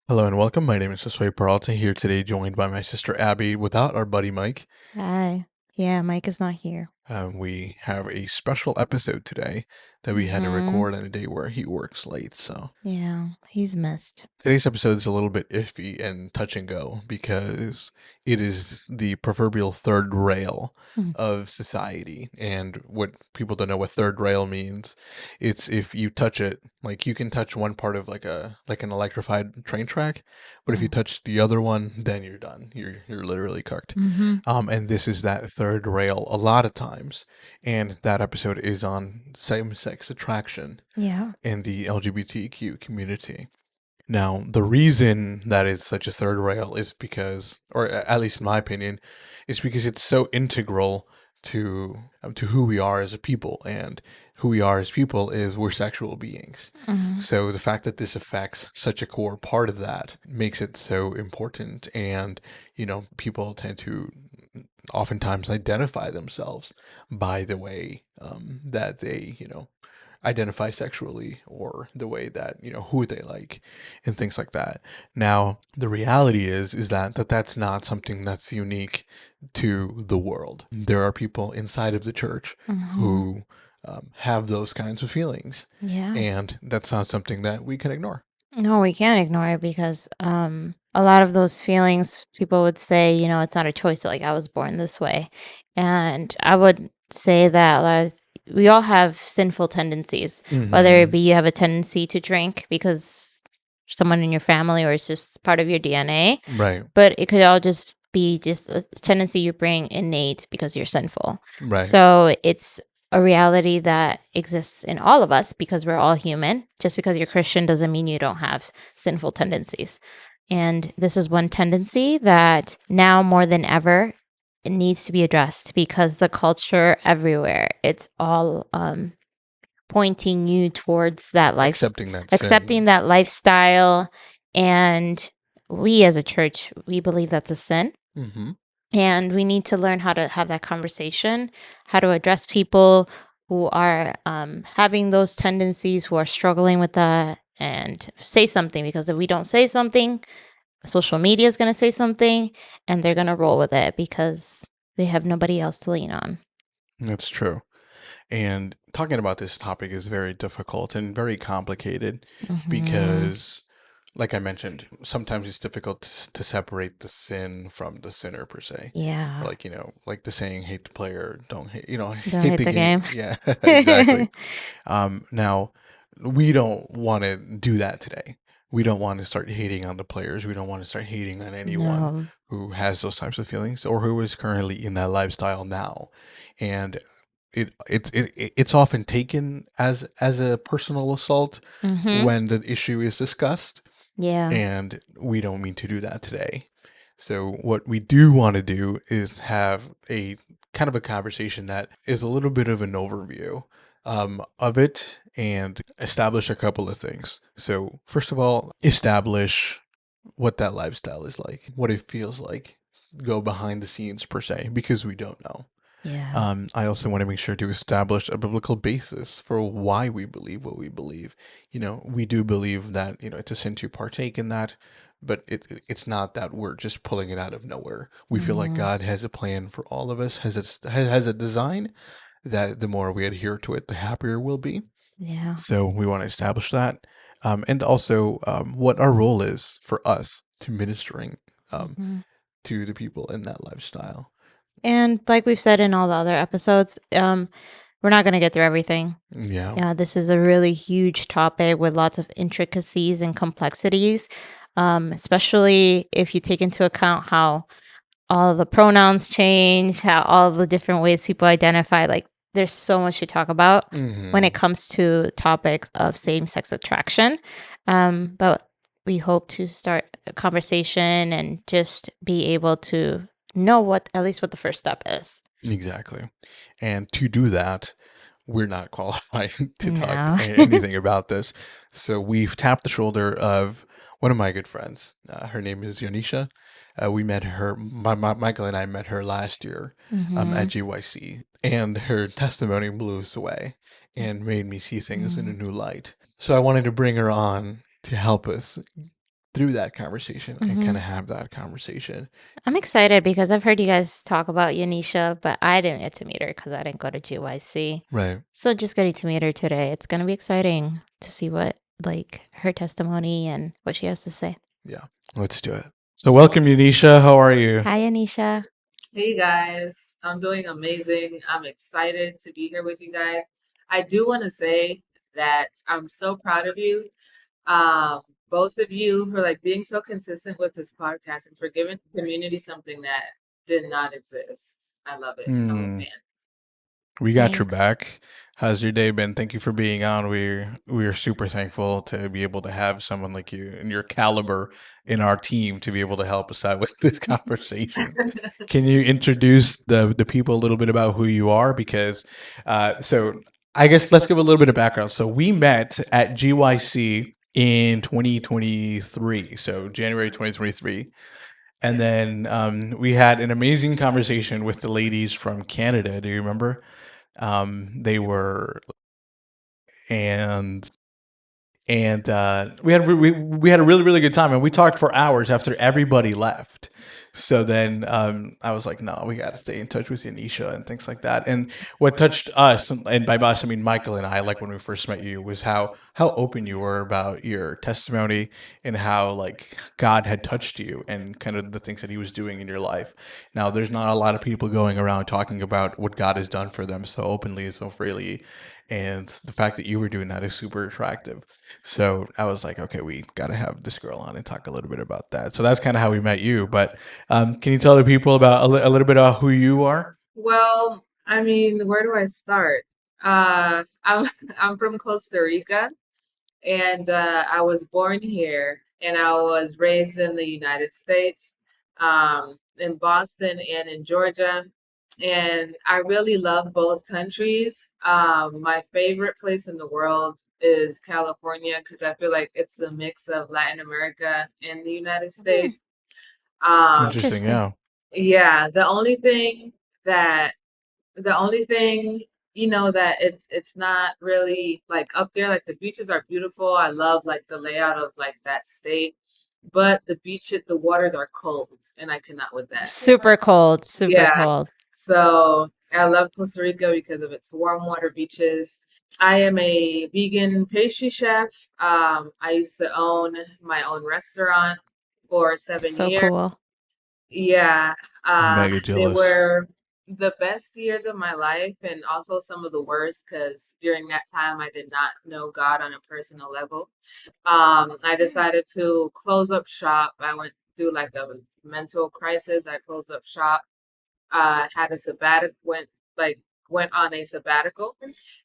Hello and welcome. My name is Josue Peralta here today, joined by my sister Abby without our buddy Mike. Hi. Yeah, Mike is not here. We have a special episode today that we had to Mm-hmm. record on a day where he works late. So Yeah, he's missed. today's episode is a little bit iffy and touch and go because it is the proverbial third rail Mhm. of society. And what people don't know what third rail means, it's if you touch it, like you can touch one part of like an electrified train track, but if you touch the other one, then you're done. You're literally cooked. Mm-hmm. And this is that third rail a lot of times. And that episode is on same-sex attraction Yeah. in the LGBTQ community. Now, the reason that is such a third rail is because, or at least in my opinion, is because it's so integral to who we are as a people, and who we are as people is we're sexual beings. Mm-hmm. So the fact that this affects such a core part of that makes it so important, and people tend to oftentimes identify themselves by the way that they identify sexually, or the way that who they like and things like that. Now the reality is that's not something that's unique to the world. There are people inside of the church Mm-hmm. who have those kinds of feelings, Yeah. and that's not something that we can ignore. No, we can't ignore it because a lot of those feelings people would say, it's not a choice, like I was born this way. And I would say that we all have sinful tendencies, whether it Hmm. be you have a tendency to drink because someone in your family or it's just part of your DNA. Right. But it could all just be just a tendency you bring innate because you're sinful. Right. So it's a reality that exists in all of us because we're all human. Just because you're Christian doesn't mean you don't have sinful tendencies. And this is one tendency that now more than ever it needs to be addressed because the culture everywhere, it's all pointing you towards that Accepting that accepting sin. that lifestyle. And we as a church, we believe that's a sin. Hmm. And we need to learn how to have that conversation, how to address people who are having those tendencies, who are struggling with that, and say something. Because if we don't say something, social media is going to say something and they're going to roll with it because they have nobody else to lean on. That's true. And talking about this topic is very difficult and very complicated Hmm. because, like I mentioned, sometimes it's difficult to separate the sin from the sinner per se. Yeah. Like, like the saying, hate the player, don't hate, Don't hate hate the the game. game. Yeah, exactly. Now, we don't want to do that today. We don't want to start hating on the players. We don't want to start hating on anyone No. who has those types of feelings or who is currently in that lifestyle now. And it's often taken as a personal assault Hmm. when the issue is discussed, Yeah. and we don't mean to do that today. So what we do want to do is have a kind of a conversation that is a little bit of an overview of it, and establish a couple of things. So first of all, establish what that lifestyle is like, what it feels like. Go behind the scenes per se, because we don't know. Yeah. I also want to make sure to establish a biblical basis for why we believe what we believe. We do believe that, it's a sin to partake in that, but it's not that we're just pulling it out of nowhere. We feel like Hmm. God has a plan for all of us, has a design that the more we adhere to it, the happier we'll be. Yeah. So we want to establish that. And also what our role is for us to ministering um, Hmm. to the people in that lifestyle. And like we've said in all the other episodes, we're not going to get through everything. Yeah. Yeah, this is a really huge topic with lots of intricacies and complexities, especially if you take into account how all the pronouns change, how all the different ways people identify. Like, there's so much to talk about when it Hmm. comes to topics of same sex attraction. But we hope to start a conversation and just be able to know at least what the first step is. Exactly. And to do that, we're not qualified to talk No. anything about this. So we've tapped the shoulder of one of my good friends. Her name is Yaneesha. We met her, Michael and I met her last year at Hmm. GYC, and her testimony blew us away and made me see things in a new light. So I wanted to bring her on to help us through that conversation and kind Hmm. of have that conversation. I'm excited because I've heard you guys talk about Yaneesha, but I didn't get to meet her because I didn't go to GYC. Right. So just getting to meet her today, it's gonna be exciting to see what like her testimony and what she has to say. Yeah. Let's do it. So welcome, Yaneesha. How are you? Hi, Yaneesha. Hey guys, I'm doing amazing. I'm excited to be here with you guys. I do want to say that I'm so proud of you, both of you, for like being so consistent with this podcast and for giving the community something that did not exist. I love it. I'm a Hmm. fan. We got your Thanks. back. How's your day been? Thank you for being on. We're super thankful to be able to have someone like you and your caliber in our team to be able to help us out with this conversation. Can you introduce the people a little bit about who you are? Because so I guess let's give a little bit of background. So we met at GYC in 2023, so January 2023. And then we had an amazing conversation with the ladies from Canada. Do you remember? They were, and we had a really good time, and we talked for hours after everybody left. So then I was like, no, we got to stay in touch with Yaneesha and things like that. And what touched us, and by us I mean Michael and I, like when we first met you, was how open you were about your testimony and how like God had touched you and kind of the things that He was doing in your life. Now, there's not a lot of people going around talking about what God has done for them so openly and so freely, and the fact that you were doing that is super attractive. So I was like, okay, we got to have this girl on and talk a little bit about that. So that's kind of how we met you. But can you tell the people about a little bit about who you are? Well, I mean, where do I start? I'm I'm from Costa Rica, and I was born here, and I was raised in the United States, in Boston and in Georgia. And I really love both countries. My favorite place in the world is California because I feel like it's a mix of Latin America and the United Hmm, States. Um, Interesting, interesting. yeah. yeah, that the only thing, that it's not really like up there. Like the beaches are beautiful. I love like the layout of like that state, but the waters are cold, and I cannot with that. Super cold, super Yeah. cold. So I love Costa Rica because of its warm water beaches. I am a vegan pastry chef. I used to own my own restaurant for seven So years. cool. Yeah, Mega they jealous. were the best years of my life and also some of the worst because during that time I did not know God on a personal level. I decided to close up shop. I went through like a mental crisis. I closed up shop, had a sabbatical, went on a sabbatical,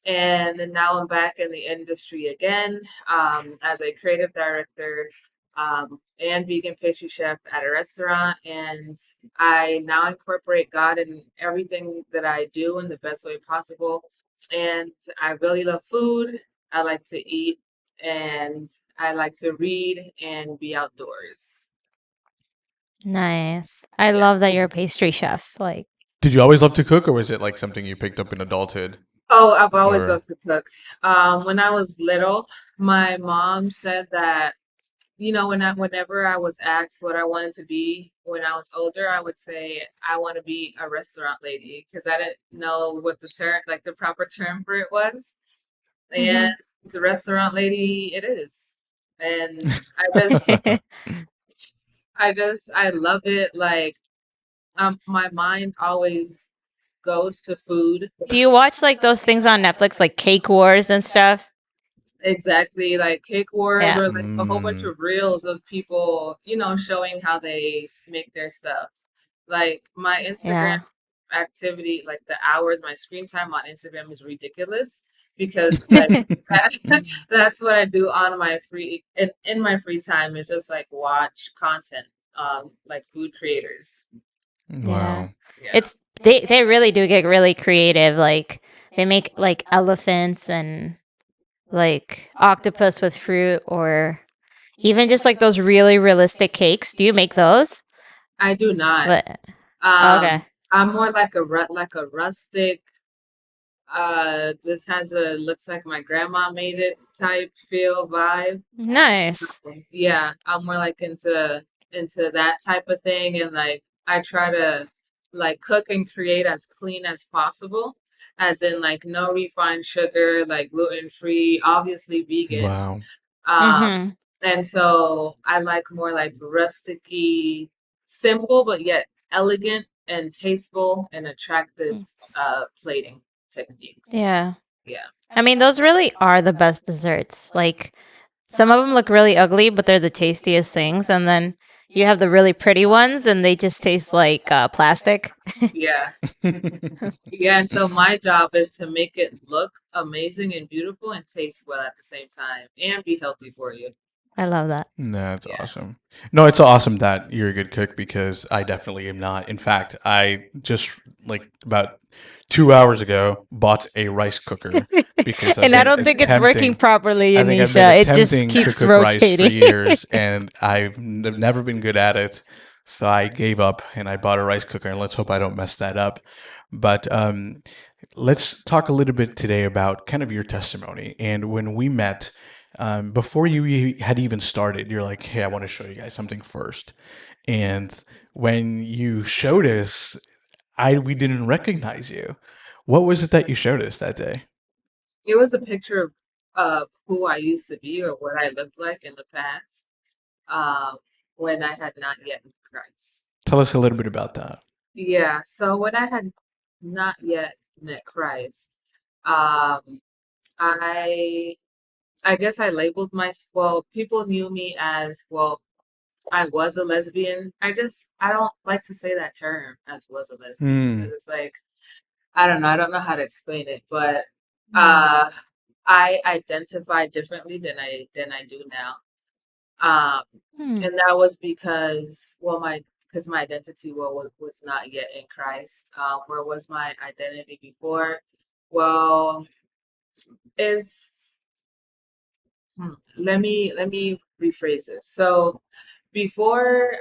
and then now I'm back in the industry again, as a creative director, and vegan pastry chef at a restaurant. And I now incorporate God in everything that I do in the best way possible. And I really love food. I like to eat, and I like to read and be outdoors. Nice. I Yeah. love that you're a pastry chef. Like, Did you always love to cook, or was it like something you picked up in adulthood? Oh, I've always Or loved to cook. When I was little, my mom said that, whenever I was asked what I wanted to be when I was older, I would say I want to be a restaurant lady because I didn't know what the term, like the proper term for it was. And hmm. the restaurant lady it is. And I love it. Like, my mind always goes to food. Do you watch like those things on Netflix, like Cake Wars and stuff? Exactly, like Cake Wars Yeah. or like a whole bunch mm, of reels of people, showing how they make their stuff. Like my Instagram Yeah. activity, like the hours, my screen time on Instagram is ridiculous because like that's what I do on my in my free time is just like watch content, like food creators. Yeah. wow. Yeah. It's they really do get really creative. Like they make like elephants and like octopus with fruit or even just like those really realistic cakes. Do you make those? I do not. But okay. I'm more like a rustic This has a looks like my grandma made it type feel vibe. Nice. Yeah, I'm more like into that type of thing, and like I try to like cook and create as clean as possible, as in like no refined sugar, like gluten free, obviously vegan. Wow. Um, Mm-hmm. and so I like more like rusticy, simple but yet elegant and tasteful and attractive plating techniques. Yeah. Yeah. I mean, those really are the best desserts. Like, some of them look really ugly, but they're the tastiest things. And then you have the really pretty ones, and they just taste like plastic. Yeah. Yeah, and so my job is to make it look amazing and beautiful and taste well at the same time and be healthy for you. I love that. That's Yeah. awesome. No, it's awesome that you're a good cook because I definitely am not. In fact, I just like about 2 hours ago bought a rice cooker because I've And I been don't think it's working attempting. properly, I think I've been Yaneesha. It just attempting to keeps cook rice for rotating. years, and I've never been good at it. So I gave up and I bought a rice cooker, and let's hope I don't mess that up. But let's talk a little bit today about kind of your testimony. And when we met, before you had even started, you're like, "Hey, I want to show you guys something first." And when you showed us, I we didn't recognize you. What was it that you showed us that day? It was a picture of who I used to be or what I looked like in the past, um, when I had not yet met Christ. Tell us a little bit about that. Yeah, so when I had not yet met Christ, um, I I guess I labeled my well, people knew me as well. I was a lesbian. I don't like to say that term as was a lesbian Hmm. because it's like I don't know. I don't know how to explain it, but Mm. uh, I identify differently than I do now. Um, Hmm. and that was because because my identity was not yet in Christ. Where was my identity before? Well, is let me rephrase this. So before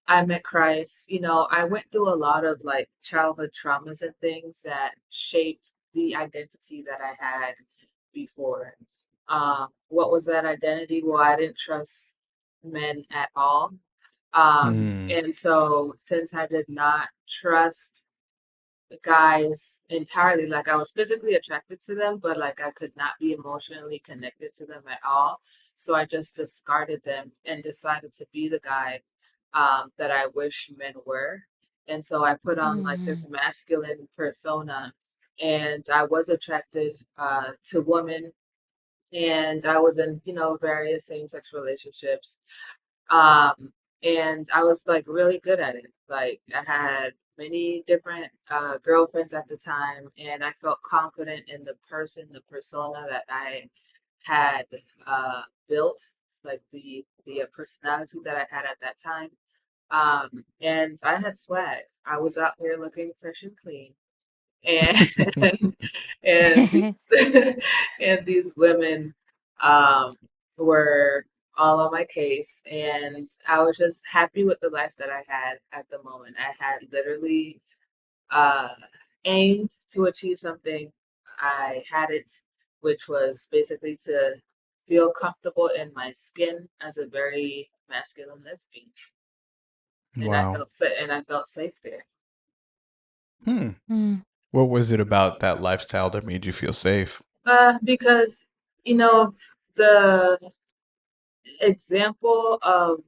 I met Christ, I went through a lot of like childhood traumas and things that shaped the identity that I had before. What was that identity? Well, I didn't trust men at all. Hmm. And so since I did not trust guys entirely, like I was physically attracted to them, but like I could not be emotionally connected to them at all. So I just discarded them and decided to be the guy that I wish men were. And so I put on like Mm. this masculine persona, and I was attracted to women, and I was in, various same-sex relationships. Um, and I was like really good at it. Like I had many different girlfriends at the time, and I felt confident in the persona that I had built, like the personality that I had at that time. And I had swag. I was out here looking fresh and clean, and and these and these women um were all on my case, and I was just happy with the life that I had at the moment. I had literally uh aimed to achieve something. I had it, which was basically to feel comfortable in my skin as a very masculine lesbian, and Wow. I felt safe there. Hmm. Mm. What was it about that lifestyle that made you feel safe? Because the example of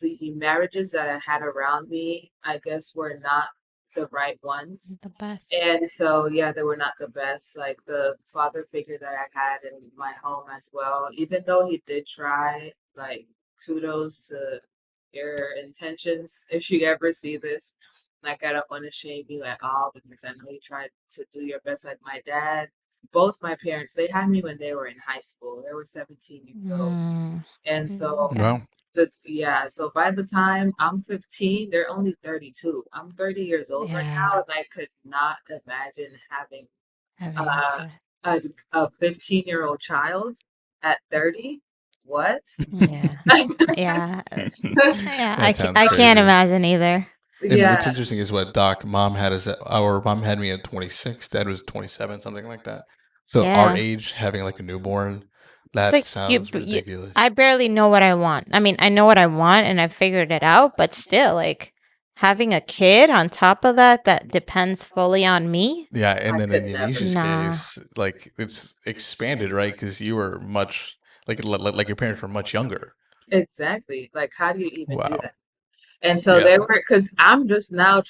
the marriages that I had around me, I guess, were not the right ones. The best. And so, yeah, they were not the best. Like the father figure that I had in my home as well, even though he did try, like, kudos to your intentions. If you ever see this, like, I don't want to shame you at all because I know you tried to do your best. Like my dad, both my parents, they had me when they were in high school. They were 17 years old. Mm. And so Okay. Well, so by the time I'm 15, they're only 32. I'm 30 years old right Yeah. now, and I could not imagine having Having a uh, kid. a 15-year-old child at 30. What? Yeah. Yeah. Yeah. that sounds I can't crazy. imagine either. And what's Yeah, interesting is what our mom had me at 26, dad was 27, something like that. So our Yeah. age, having like a newborn, It's that like sounds ridiculous. I barely know what I want. I mean, I know what I want and I figured it out, but still, like having a kid on top of that that depends fully on me. Yeah, I and then in could never. Yaneesha's Nah. case, like it's expanded, right? Because you were much like your parents were much younger. Exactly. Like, how do you even do Wow. that? And so they Yeah. were, because I'm just now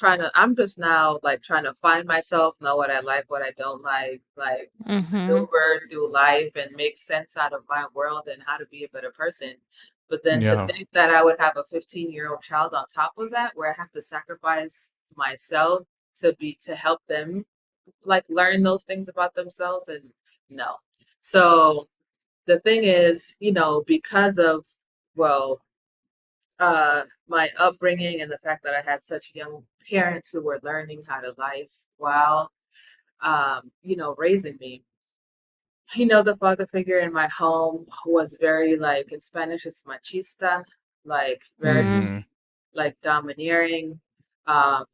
like trying to find myself, know what I like, what I don't like Mhm. maneuver through life and make sense out of my world and how to be a better person. But then to Yeah. think that I would have a 15-year-old child on top of that, where I have to sacrifice myself to help them like learn those things about themselves, and no. So the thing is, because of, well, my upbringing and the fact that I had such young parents who were learning how to life while, raising me. The father figure in my home was very, like, in Spanish, it's machista, like very Mm. Mhm. like domineering,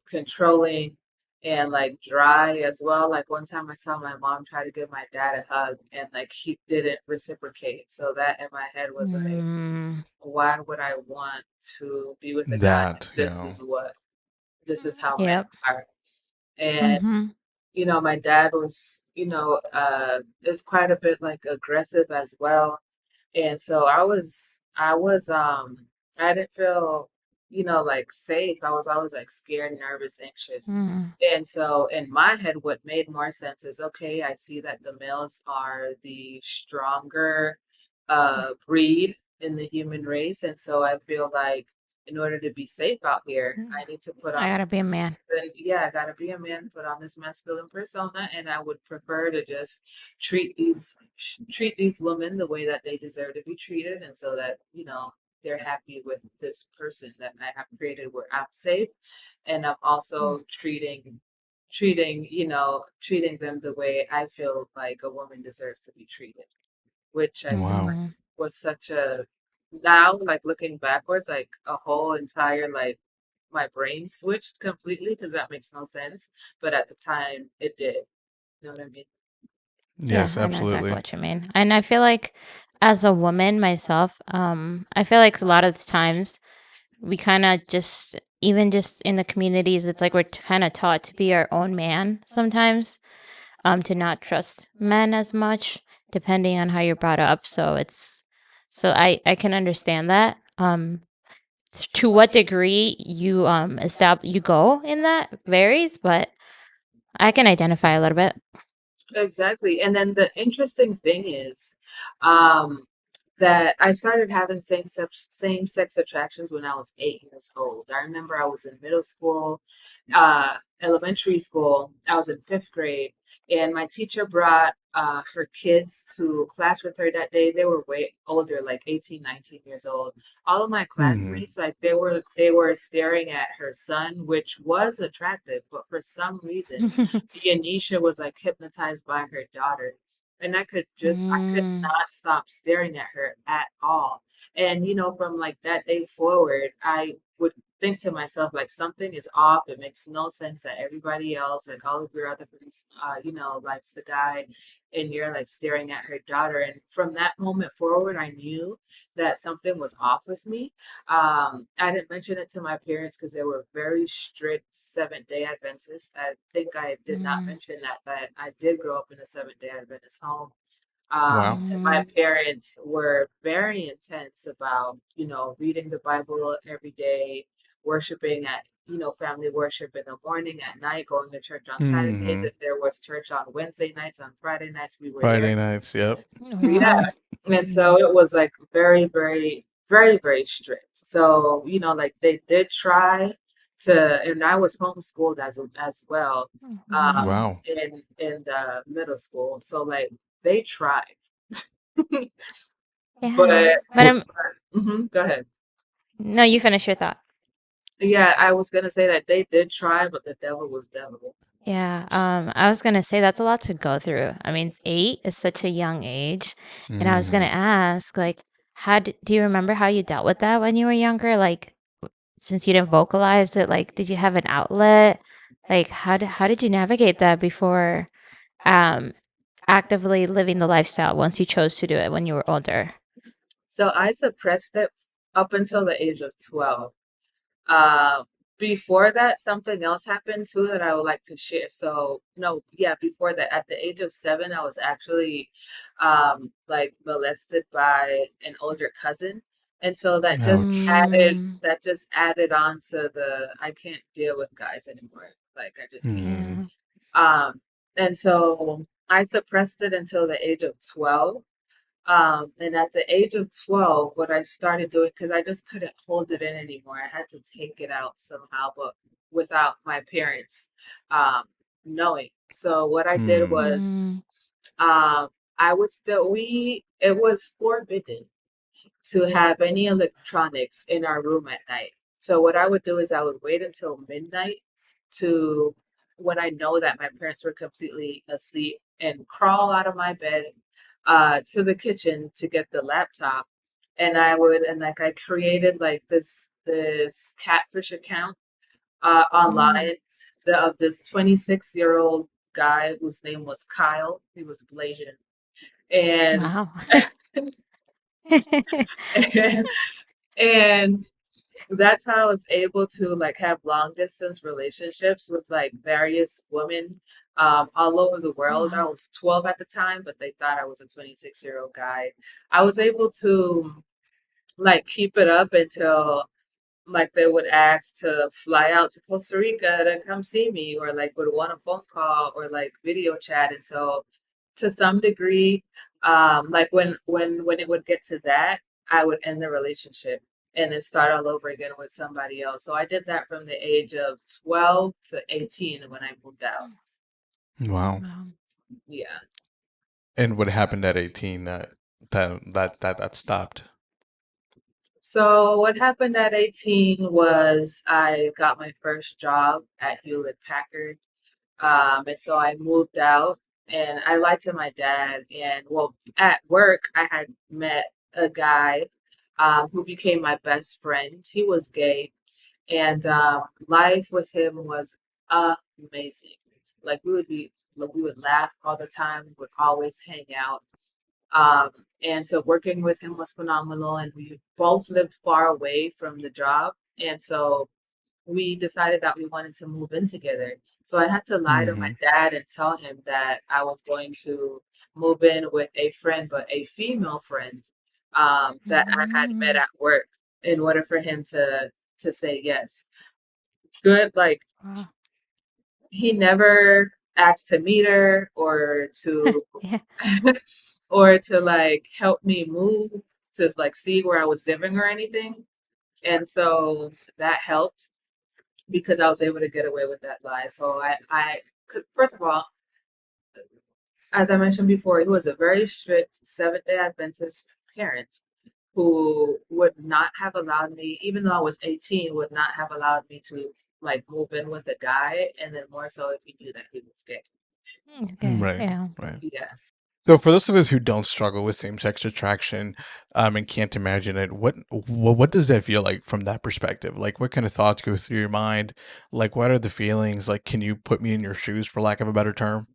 controlling, and like dry as well. Like one time I saw my mom try to give my dad a hug and like he didn't reciprocate. So that in my head was like, Mm. why would I want to be with a guy if That, this is how men Yep. are? And Mhm. my dad was, is quite a bit like aggressive as well. And so I didn't feel, like safe. I was always like scared, nervous, anxious. Mm. And so in my head, what made more sense is, okay, I see that the males are the stronger breed in the human race. And so I feel like in order to be safe out here, I need to put I on, gotta be a man. then yeah, I gotta be a man, put on this masculine persona, and I would prefer to just treat these women the way that they deserve to be treated, and so that they're happy with this person that I have created, where I'm safe, and I'm Mm. also treating them the way I feel like a woman deserves to be treated, which I feel like wow. Mm. was such a, now like looking backwards, like a whole entire, like, my brain switched completely because that makes no sense. But at the time, it did. You know what I mean? Yeah, Yes, I know exactly absolutely. what you mean. And I feel like as a woman myself, I feel like a lot of the times we kind of just even just in the communities, it's like we're kind of taught to be our own man sometimes, to not trust men as much, depending on how you're brought up. So I can understand that. To what degree you you go in that varies, but I can identify a little bit. Exactly. And then the interesting thing is, um, that I started having same sex attractions when I was 8 years old. I remember I was in middle school, elementary school. I was in fifth grade, and my teacher brought her kids to class with her that day. They were way older, like 18, 19 years old. All of my Mhm. classmates, like they were staring at her son, which was attractive, but for some reason, Yaneesha was like hypnotized by her daughter. And I could Mm. not stop staring at her at all. And, from like that day forward, I would think to myself, like, something is off. It makes no sense that everybody else, like all of your other friends, likes the guy, and you're like staring at her daughter. And from that moment forward, I knew that something was off with me. I didn't mention it to my parents because they were very strict Seventh-day Adventists. I think I did not Mm. mention that I did grow up in a Seventh-day Adventist home. Wow. And my Mm. parents were very intense about, reading the Bible every day, worshiping at, family worship in the morning, at night, going to church on Saturdays. Mhm. If there was church on Wednesday nights, on Friday nights, we were there. Friday nights, yep. Yeah. Wow. And so it was like very, very, very, very strict. So, like they did try to, and I was homeschooled as well, Mm. Wow. in the middle school. So like they tried. Yeah. But But I'm go ahead. no, you finish your thought. Yeah, I was gonna say that they did try, but the devil was devil. Yeah, I was gonna say that's a lot to go through. I mean, 8 is such a young age, and I was gonna Mhm. ask, like, do you remember how you dealt with that when you were younger? Like, since you didn't vocalize it, like, did you have an outlet? Like, how did you navigate that before um actively living the lifestyle once you chose to do it when you were older? So I suppressed it up until the age of 12. Uh, Before that, something else happened too that I would like to share. So, no, yeah, before that, at the age of 7, I was actually like molested by an older cousin. And so Ouch. Mm, that just added on to the I can't deal with guys anymore. Like I just can't. Hmm. yeah. Um, and so I suppressed it until the age of 12. And at the age of 12, what I started doing, because I just couldn't hold it in anymore, I had to take it out somehow, but without my parents um, knowing. So what I did Hmm. was, Mm, um, it was forbidden to have any electronics in our room at night. So what I would do is I would wait until midnight to when I know that my parents were completely asleep and crawl out of my bed to the kitchen to get the laptop. And I created like this catfish account mm, online of this 26-year-old guy whose name was Kyle. He was Blasian. And wow. and that's how I was able to like have long distance relationships with like various women all over the world. I Wow. was 12 at the time, but they thought I was a 26-year-old guy. I was able to like keep it up until like they would ask to fly out to Costa Rica to come see me or like would want a phone call or like video chat. And so to some degree, like when it would get to that, I would end the relationship and then start all over again with somebody else. So I did that from the age of 12 to 18 when I moved out. Wow. Wow. Yeah. And what happened at 18 that stopped? So what happened at 18 was I got my first job at Hewlett Packard. And so I moved out and I lied to my dad. And well, at work, I had met a guy who became my best friend. He was gay, and life with him was amazing. Like we would laugh all the time. We would always hang out. Um, and so working with him was phenomenal. And we both lived far away from the job. And so we decided that we wanted to move in together. So I had to lie to my Hmm. dad and tell him that I was going to move in with a friend, but a female friend that I had met Mm, at work in order for him to say yes. Good, like wow. he never asked to meet her or to Yeah. or to like help me move to like see where I was living or anything. And so that helped because I was able to get away with that lie. So 'cause first of all, as I mentioned before, he was a very strict Seventh-day Adventist parent who would not have allowed me, even though I was 18, would not have allowed me to like move in with a guy, and then more so if he knew that he was gay. Okay. Right. Yeah. Right. Yeah. So for those of us who don't struggle with same-sex attraction, and can't imagine it, what does that feel like from that perspective? Like, what kind of thoughts go through your mind? Like, what are the feelings? Like, can you put me in your shoes, for lack of a better term?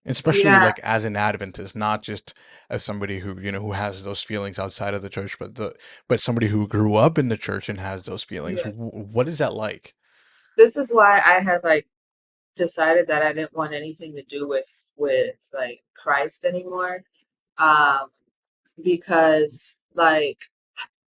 Especially Yeah. like as an Adventist, not just as somebody who, who has those feelings outside of the church, but somebody who grew up in the church and has those feelings. Yeah. What is that like? This is why I had like decided that I didn't want anything to do with like Christ anymore. Um, because like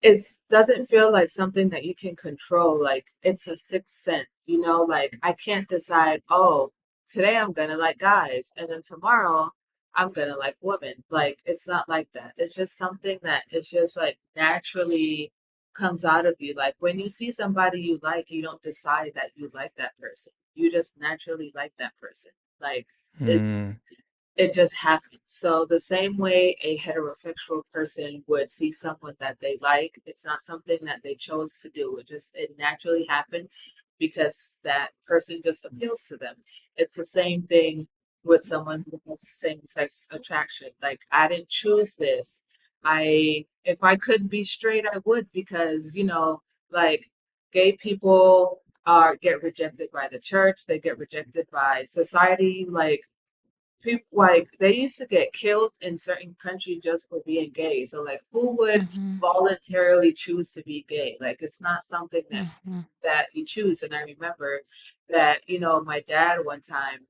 it doesn't feel like something that you can control. Like it's a sixth sense, you know, like I can't decide, oh, today I'm gonna like guys and then tomorrow I'm gonna like women. Like it's not like that. It's just something that it's just like naturally comes out of you. Like when you see somebody you like, you don't decide that you like that person. You just naturally like that person. Like Hmm. it just happens. So the same way a heterosexual person would see someone that they like, it's not something that they chose to do. It naturally happens because that person just appeals to them. It's the same thing with someone who has same sex attraction. Like I didn't choose this. If I could be straight, I would because, like gay people are get rejected by the church, they get rejected by society. Like people, like they used to get killed in certain countries just for being gay. So like, who would Mhm. voluntarily choose to be gay? Like, it's not something Mhm. that you choose. And I remember that, my dad one time,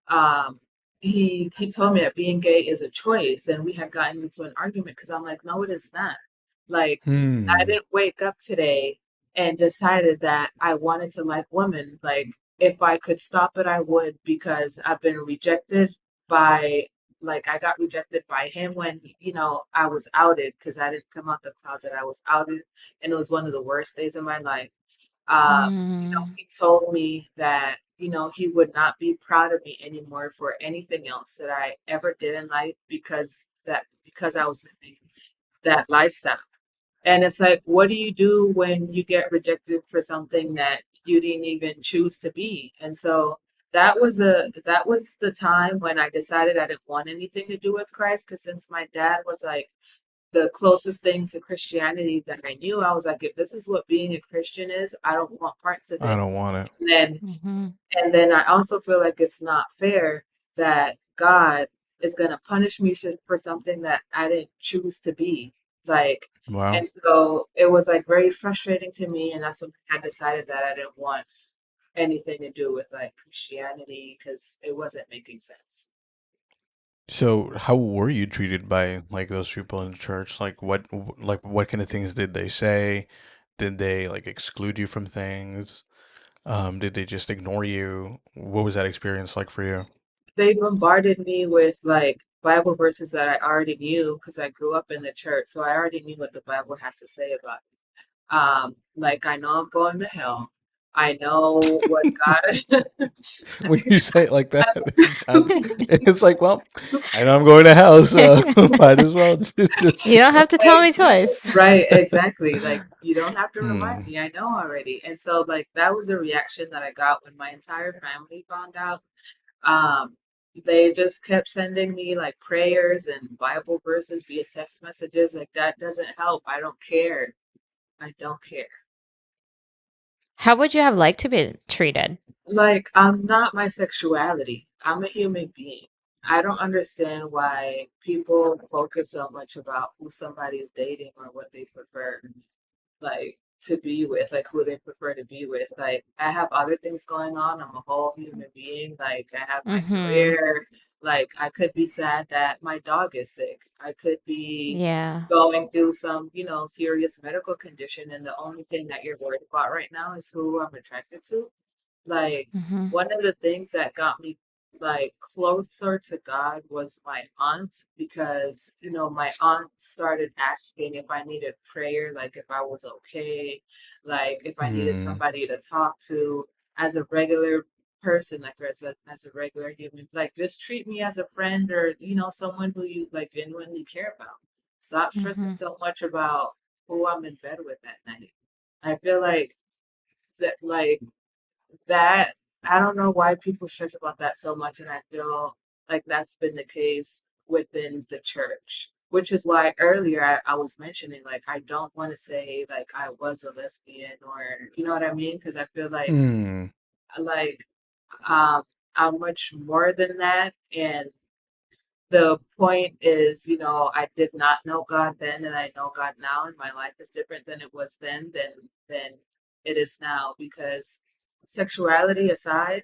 um, he told me that being gay is a choice, and we had gotten into an argument because I'm like, no, it is not. Like, I Hmm. didn't wake up today and decided that I wanted to like women. Like, if I could stop it, I would, because I've been rejected by, like, I got rejected by him when, I was outed because I didn't come out the closet. I was outed, and it was one of the worst days of my life. Mm. He told me that, he would not be proud of me anymore for anything else that I ever did in life because I was living that lifestyle. And it's like, what do you do when you get rejected for something that you didn't even choose to be? And so that was the time when I decided I didn't want anything to do with Christ, because since my dad was like the closest thing to Christianity that I knew, I was like, if this is what being a Christian is, I don't want parts of I it. don't want it. And then Mhm. and then I also feel like it's not fair that God is going to punish me for something that I didn't choose to be. Like, Wow. and so it was like very frustrating to me. And that's when I decided that I didn't want anything to do with like Christianity because it wasn't making sense. So, how were you treated by like those people in church? Like what kind of things did they say? Did they like exclude you from things? Did they just ignore you? What was that experience like for you? They bombarded me with like Bible verses that I already knew because I grew up in the church. So I already knew what the Bible has to say about it. Like, I know I'm going to hell. I know what God. When you say it like that, it sounds. It's like, well, I know I'm going to hell, so might as well just. You don't have to tell me twice. Right, exactly. Like, you don't have to remind Hmm. me. I know already. And so, like, that was the reaction that I got when my entire family found out. Um, they just kept sending me like prayers and Bible verses via text messages. Like, that doesn't help. I don't care. I don't care. How would you have liked to be treated? Like, I'm not my sexuality. I'm a human being. I don't understand why people focus so much about who somebody is dating or what they prefer, like, to be with, like who they prefer to be with. Like, I have other things going on. I'm a whole human being. Like, I have my Mhm. career. Like, I could be sad that my dog is sick. I could be Yeah. going through some, serious medical condition, and the only thing that you're worried about right now is who I'm attracted to. Like, Mhm. one of the things that got me like closer to God was my aunt, because my aunt started asking if I needed prayer, like if I was okay, like if I needed Hmm. somebody to talk to as a regular person, like as a regular human, like just treat me as a friend, or someone who you like genuinely care about. Stop stressing Mhm. so much about who I'm in bed with that night. I feel like that I don't know why people stress about that so much, and I feel like that's been the case within the church, which is why earlier I was mentioning, like, I don't want to say like I was a lesbian, or you know what I mean, because I feel Hmm. like um I'm much more than that. And the point is, I did not know God then, and I know God now, and my life is different than it was then than it is now. Because sexuality aside,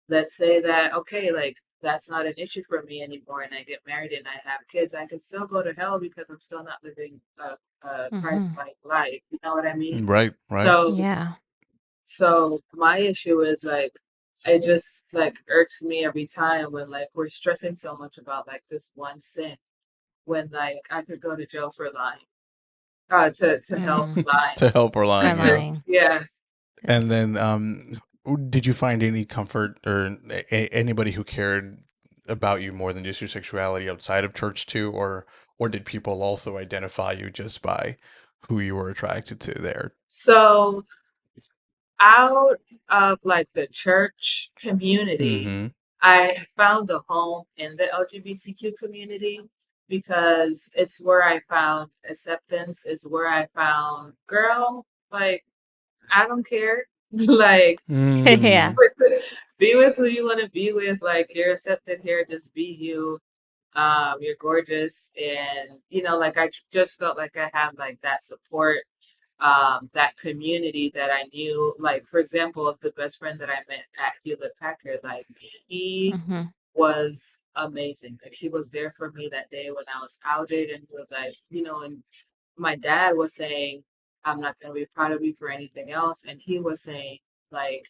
let's say that, okay, like, that's not an issue for me anymore, and I get married and I have kids, I can still go to hell because I'm still not living a Mhm. Christ-like life. You know what I mean? Right. Right. So Yeah. so my issue is like, it just like irks me every time when like we're stressing so much about like this one sin, when like I could go to jail for lying. To help Mhm. lying. To help or For lying, yeah. lying. Yeah. It's And then, did you find any comfort or anybody who cared about you more than just your sexuality outside of church too, or did people also identify you just by who you were attracted to there? So out of like the church community, Mm-hmm. I found a home in the LGBTQ community, because it's where I found acceptance, is where I found, girl, like, I don't care. Like, Yeah. Mm, be with who you want to be with. Like, you're accepted here. Just be you. You're gorgeous, and like I just felt like I had like that support, that community that I knew. Like, for example, the best friend that I met at Hewlett Packard, like he Hmm. was amazing. Like he was there for me that day when I was outed, and he was like, and my dad was saying, I'm not going to be proud of you for anything else. And he was saying, like,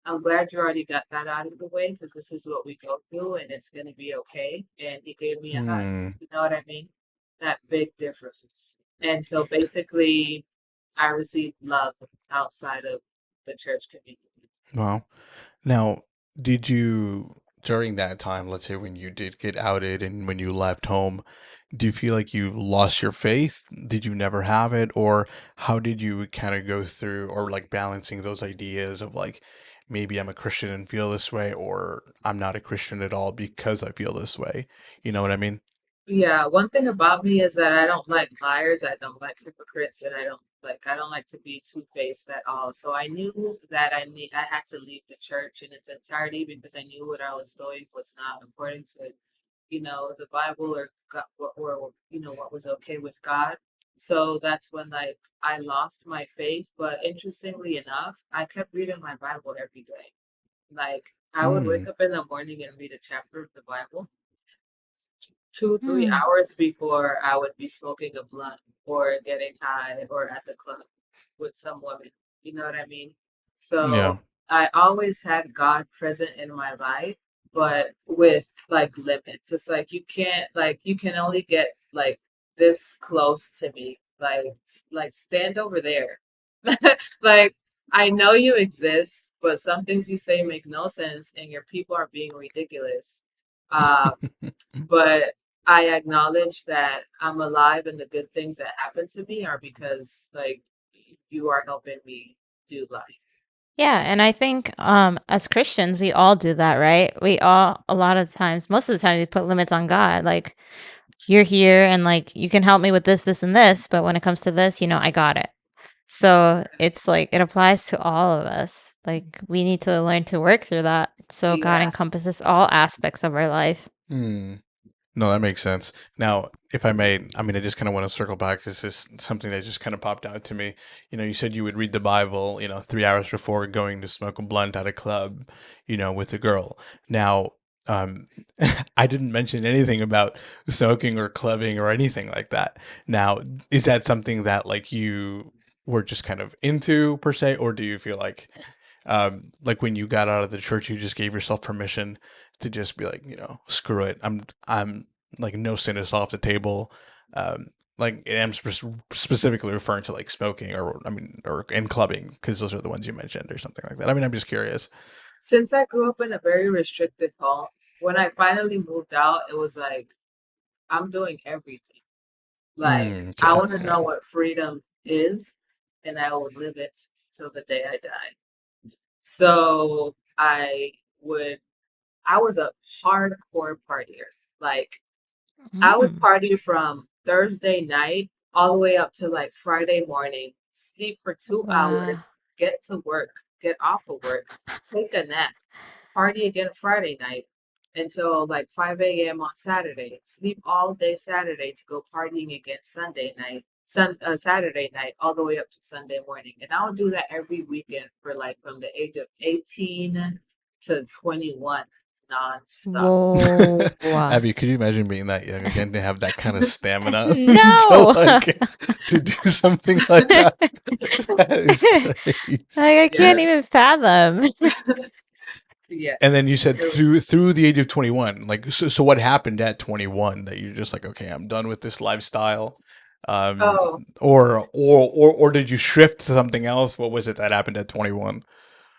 I'm glad you already got that out of the way because this is what we go through and it's going to be okay. And he gave me a hug. mm, You know what I mean? That big difference. And so basically, I received love outside of the church community. wow. Now, did you, during that time, let's say when you did get outed and when you left home, do you feel like you lost your faith? Did you never have it? Or how did you kind of go through or like balancing those ideas of like, maybe I'm a Christian and feel this way, or I'm not a Christian at all because I feel this way? You know what I mean? Yeah, one thing about me is that I don't like liars, I don't like hypocrites, and I don't like to be two-faced at all. So I knew that I had to leave the church in its entirety because I knew what I was doing was not according to, the Bible or God, or what was okay with God. So that's when like I lost my faith. But interestingly enough, I kept reading my Bible every day. Like I would wake Mm, up in the morning and read a chapter of the Bible. 2, 3 Hmm. hours before I would be smoking a blunt or getting high or at the club with some woman. You know what I mean? yeah. So I always had God present in my life, but with like limits. It's like you can only get like this close to me. Like stand over there. Like I know you exist, but some things you say make no sense and your people are being ridiculous. Um, but I acknowledge that I'm alive and the good things that happen to me are because like you are helping me do life. Yeah, and I think as Christians, we all do that, right? We all a lot of times, most of the time we put limits on God. Like you're here and like you can help me with this, this and this, but when it comes to this, I got it. So it's like it applies to all of us. Like we need to learn to work through that so God Yeah. encompasses all aspects of our life. Hmm. No, that makes sense. Now, if I may, I mean, I just kind of want to circle back because this is something that just kind of popped out to me. You said you would read the Bible, 3 hours before going to smoke a blunt at a club, with a girl. Now, um, I didn't mention anything about smoking or clubbing or anything like that. Now, is that something that like you were just kind of into per se, or do you feel like when you got out of the church, you just gave yourself permission to just be like, screw it. I'm like, no sin is off the table. Um, like, and I'm specifically referring to like smoking or, I mean, or and clubbing because those are the ones you mentioned or something like that. I mean, I'm just curious. Since I grew up in a very restricted home, when I finally moved out, it was like I'm doing everything. Like I Okay. want to Yeah. know what freedom is and I will live it till the day I die. So would I was a hardcore partier. Like I would Mm. party from Thursday night all the way up to like Friday morning, sleep for two Wow. hours, get to work, get off of work, take a nap, party again Friday night until like 5 a.m. on Saturday, sleep all day Saturday to go partying again Saturday night, all the way up to Sunday morning. And I would do that every weekend for like from the age of 18 to 21, nonstop. Whoa. Abby, could you imagine being that young again to have that kind of stamina to No. like to do something like that? That is crazy. I can't Yes. even fathom. And then Yes. you said through the age of 21, like so what happened at 21 that you're just like, okay, I'm done with this lifestyle? Oh, Or did you shift to something else? What was it that happened at 21?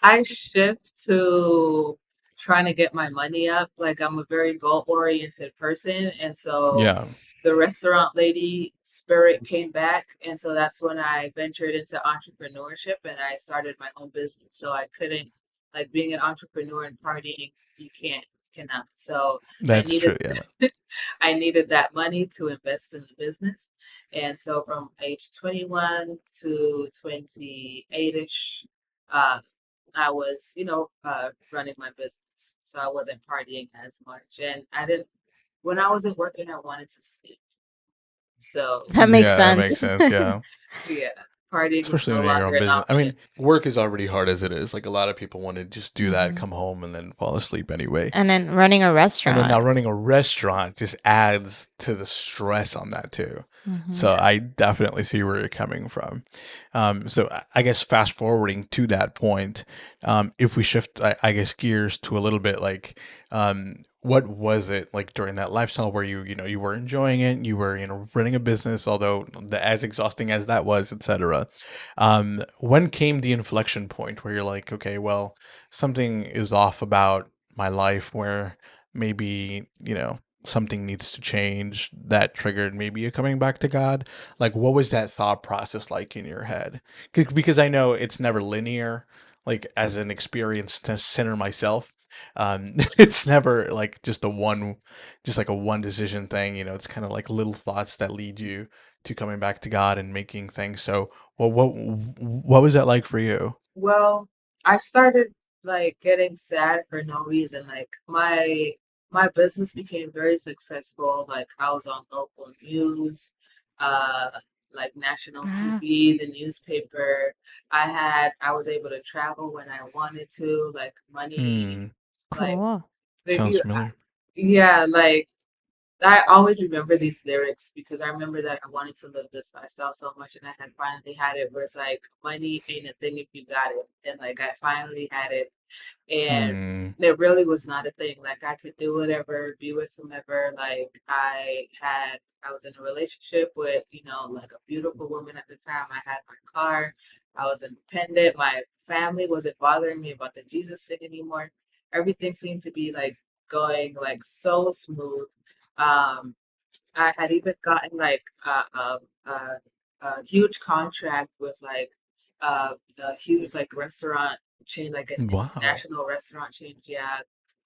I shift to trying to get my money up. Like I'm a very goal-oriented person, and so Yeah. the restaurant lady spirit came back, and so that's when I ventured into entrepreneurship and I started my own business. So I couldn't like being an entrepreneur and partying, you cannot. So I That's needed true. Yeah. I needed that money to invest in the business. And so from age 21 to 28ish, uh, I was, running my business. So I wasn't partying as much. And when I wasn't working, I wanted to sleep. So, That makes Yeah, that makes sense. sense. Yeah. yeah, partying was Especially no when you're your own longer an business. I option. mean, work is already hard as it is. Like a lot of people want to just do that, Mhm. come home, and then fall asleep anyway. And then running a And then now restaurant. running a restaurant just adds to the stress on that too. Mhm. So Yeah. I definitely see where you're coming from. So I guess fast forwarding to that point, if we shift, I guess, gears to a little bit like, what was it like during that lifestyle where you were enjoying it, you were, running a business, although as exhausting as that was, etc. When came the inflection point where you're like, okay, well, something is off about my life where maybe, something needs to change that triggered maybe you coming back to God? Like, what was that thought process like in your head? Because I know it's never linear. Like, as an experienced sinner myself, it's never like just like a one decision thing. It's kind of like little thoughts that lead you to coming back to God and making things. So, well, what was that like for you? Well, I started like getting sad for no reason. Like my business became very successful. Like I was on local news, uh, like national Ah, TV, the newspaper. I was able to travel when I wanted to. Like money, Hmm. like cool. Sounds familiar. yeah, like I always remember these lyrics because I remember that I wanted to live this lifestyle so much, and I had finally had it. Where it's like money ain't a thing if you got it, and like I finally had it, and Hmm. it really was not a thing. Like I could do whatever, be with whomever. Like I was in a relationship with like a beautiful woman at the time. I had my car. I was independent. My family wasn't bothering me about the Jesus thing anymore. Everything seemed to be like going like so smooth. Um, I had even gotten like a huge contract with like a huge like restaurant chain, like an Wow. international restaurant chain. Yeah,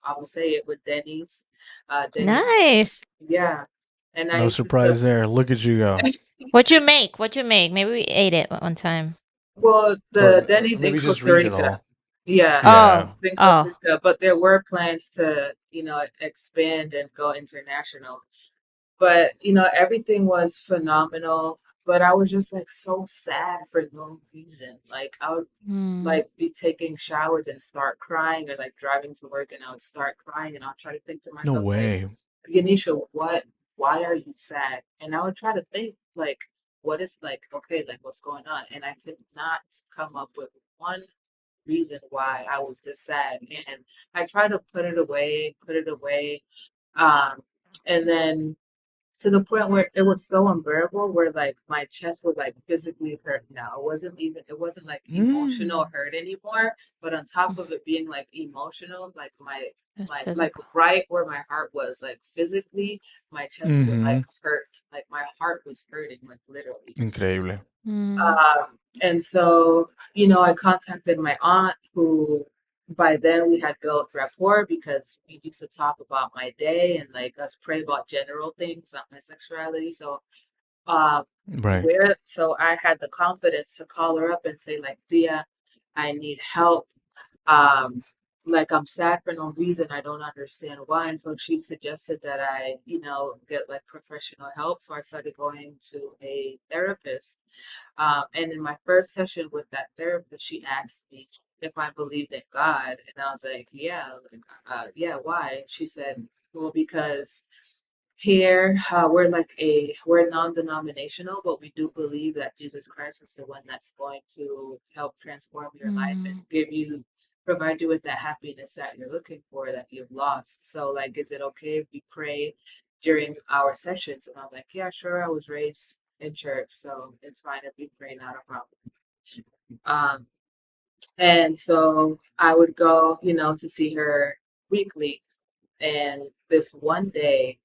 I will say it with Denny's. Denny's, Nice. yeah. And I No used to sell. surprise there. Look at you go. What'd you make? What'd you make? Maybe we ate it one time. Well, the Or Denny's in maybe just Costa Rica. regional. Yeah, Yeah. Oh, it's in Costa oh. Rica, but there were plans to, expand and go international. But, everything was phenomenal. But I was just like so sad for no reason. Like I would Hmm. like be taking showers and start crying or like driving to work and I would start crying and I'll try to think to No myself like, way. Yaneesha, why are you sad? And I would try to think like what is like okay, like what's going on? And I could not come up with one reason why I was this sad. And I tried to put it away. Um, and then to the point where it was so unbearable where like my chest would like physically hurt now. It wasn't like emotional Mm. hurt anymore, but on top of it being like emotional, like It's like physical. right where my heart was, like physically my chest would Mm-hmm. like hurt. Like my heart was hurting, like literally. Increíble. Mm. And so, I contacted my aunt, who by then we had built rapport because we used to talk about my day and like us pray about general things, not my sexuality. So, um, Right. so I had the confidence to call her up and say, like, Dia, I need help. Um, like I'm sad for no reason. I don't understand why. And so she suggested that I, get like professional help. So I started going to a therapist. And in my first session with that therapist, she asked me if I believed in God, and I was like, yeah, yeah, why? And she said, well, because here we're non-denominational, but we do believe that Jesus Christ is the one that's going to help transform your life and Mm. provide you with that happiness that you're looking for that you've lost. So, like, is it okay if we pray during our sessions? And I'm like, yeah, sure. I was raised in church, so it's fine if we pray, not a problem. Um, and so I would go, to see her weekly. And this one day,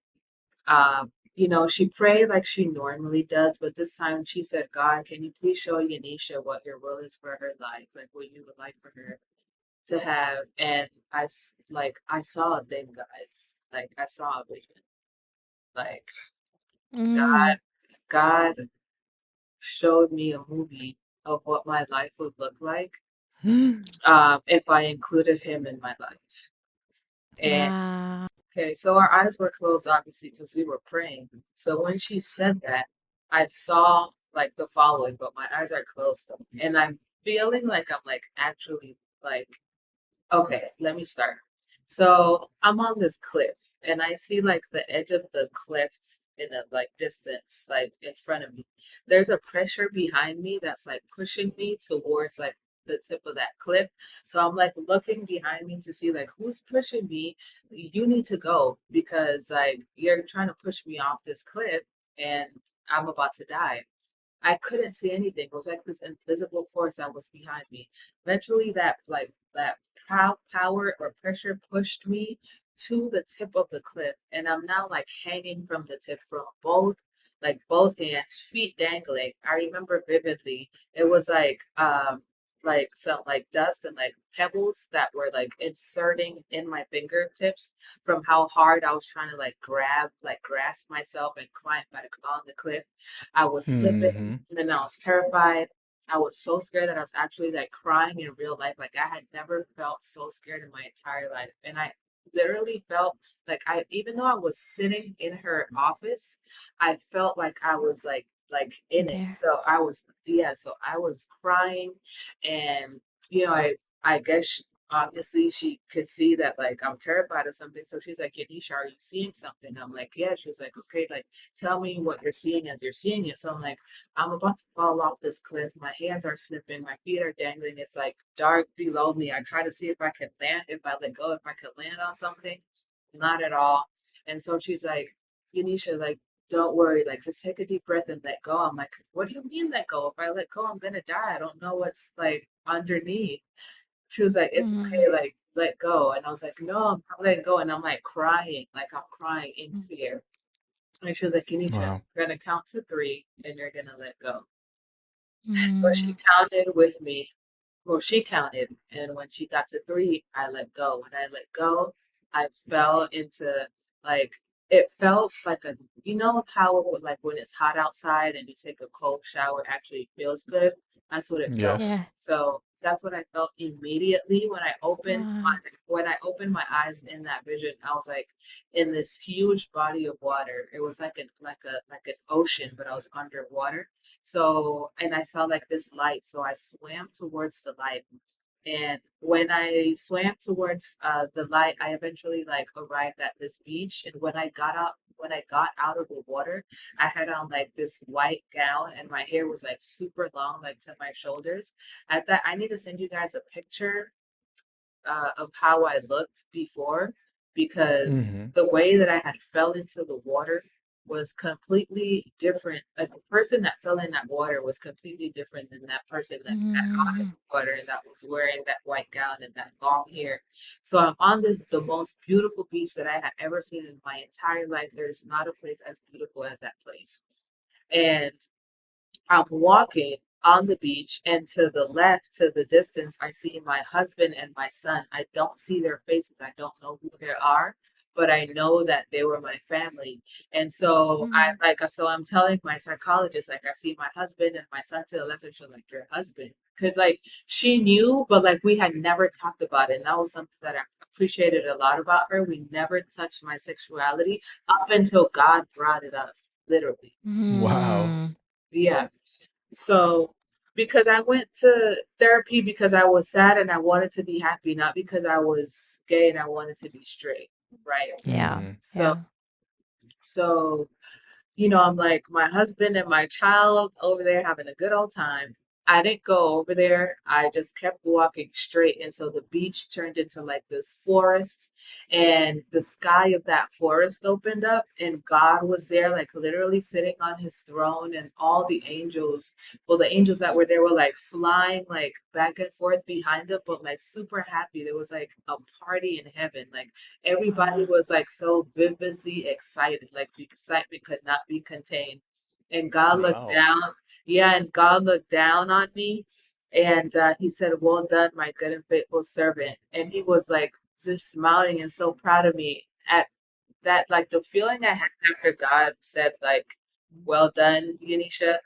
she prayed like she normally does, but this time she said, God, can you please show Yaneesha what your will is for her life, like what you would like for her? to have, and like I saw a thing, guys. Like I saw a vision. Like Mm. God, God showed me a movie of what my life would look like if I included Him in my life. And Wow. okay, so our eyes were closed, obviously, because we were praying. So when she said that, I saw like the following, but my eyes are closed, and I'm feeling like I'm like actually like okay, let me start. So I'm on this cliff and I see like the edge of the cliff in a like distance, like in front of me. There's a pressure behind me that's like pushing me towards like the tip of that cliff. So I'm like looking behind me to see like who's pushing me. You need to go because like you're trying to push me off this cliff and I'm about to die. I couldn't see anything. It was like this invisible force that was behind me. Eventually, that power or pressure pushed me to the tip of the cliff, and I'm now like hanging from the tip from both hands, feet dangling. I remember vividly. It was like some like dust and like pebbles that were like inserting in my fingertips from how hard I was trying to like grasp myself and climb back on the cliff. I was slipping Mm-hmm. and then I was terrified. I was so scared that I was actually like crying in real life. Like I had never felt so scared in my entire life. And I literally felt like even though I was sitting in her office, I felt like I was like in it. There. So I was yeah, so I was crying and I guess obviously she could see that like I'm terrified of something. So she's like, Yaneesha, are you seeing something? I'm like, yeah. She was like, okay, like tell me what you're seeing as you're seeing it. So I'm like, I'm about to fall off this cliff. My hands are slipping. My feet are dangling. It's like dark below me. I try to see if I can land, if I let go, if I could land on something. Not at all. And so she's like, Yaneesha, like, don't worry. Like, just take a deep breath and let go. I'm like, what do you mean let go? If I let go, I'm gonna die. I don't know what's like underneath. She was like, it's Mm. okay. Like, let go. And I was like, no, I'm not letting go. And I'm like crying. Like, I'm crying in fear. And she was like, Yaneesha, Wow. we're gonna count to three and you're gonna let go. So she Mm. counted with me. Well, she counted, and when she got to three, I let go. When I let go, I fell into like it felt like a how like when it's hot outside and you take a cold shower it actually feels good. That's what it felt. Yes. Yeah. So that's what I felt immediately Wow. when I opened my eyes in that vision. I was like in this huge body of water. It was like an ocean, but I was underwater. So, and I saw like this light. So I swam towards the light. And when I swam towards the light, I eventually like arrived at this beach. And when I got out of the water, I had on like this white gown and my hair was like super long, like to my shoulders. At that, I need to send you guys a picture of how I looked before because Mm-hmm. the way that I had fell into the water was completely different. Like the person that fell in that water was completely different than that person that got out of Mm. the water and that was wearing that white gown and that long hair. So I'm on the most beautiful beach that I had ever seen in my entire life. There's not a place as beautiful as that place. And I'm walking on the beach, and to the left, to the distance, I see my husband and my son. I don't see their faces. I don't know who they are, but I know that they were my family. And so Mm. so I'm telling my psychologist, like, I see my husband and my son to the left, and she's like, your husband. Because, like, she knew, but, like, we had never talked about it. And that was something that I appreciated a lot about her. We never touched my sexuality up until God brought it up, literally. Wow. Mm. Yeah. So, because I went to therapy because I was sad and I wanted to be happy, not because I was gay and I wanted to be straight, right? Yeah. Mm-hmm. So, Yeah. so I'm like my husband and my child over there having a good old time. I didn't go over there. I just kept walking straight. And so the beach turned into like this forest, and the sky of that forest opened up, and God was there, like literally sitting on his throne, and all the angels, well, the angels that were there were like flying like back and forth behind him, but like super happy. There was like a party in heaven. Like everybody Wow. was like so vividly excited, like the excitement could not be contained. And God looked Wow. down, yeah, and God looked down on me And he said, "Well done, my good and faithful servant." And he was like just smiling and so proud of me at that. Like the feeling I had after God said, like, "Well done, Yaneesha."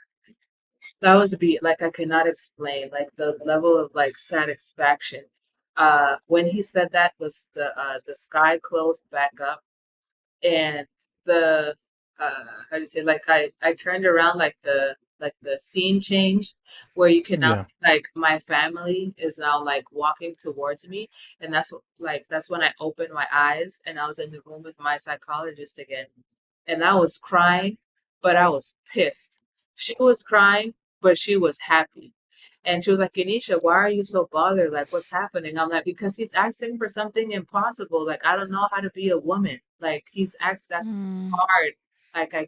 That was a beat like I cannot explain. Like the level of like satisfaction. When he said that, the sky closed back up, and the how do you say, like I turned around, like the scene changed, where you can now Yeah. see like my family is now like walking towards me. And that's when I opened my eyes and I was in the room with my psychologist again. And I was crying, but I was pissed. She was crying, but she was happy. And she was like, "Yaneesha, why are you so bothered? Like, what's happening?" I'm like, "Because he's asking for something impossible. Like, I don't know how to be a woman. Like, he's asked, that's too Mm. hard. Like, I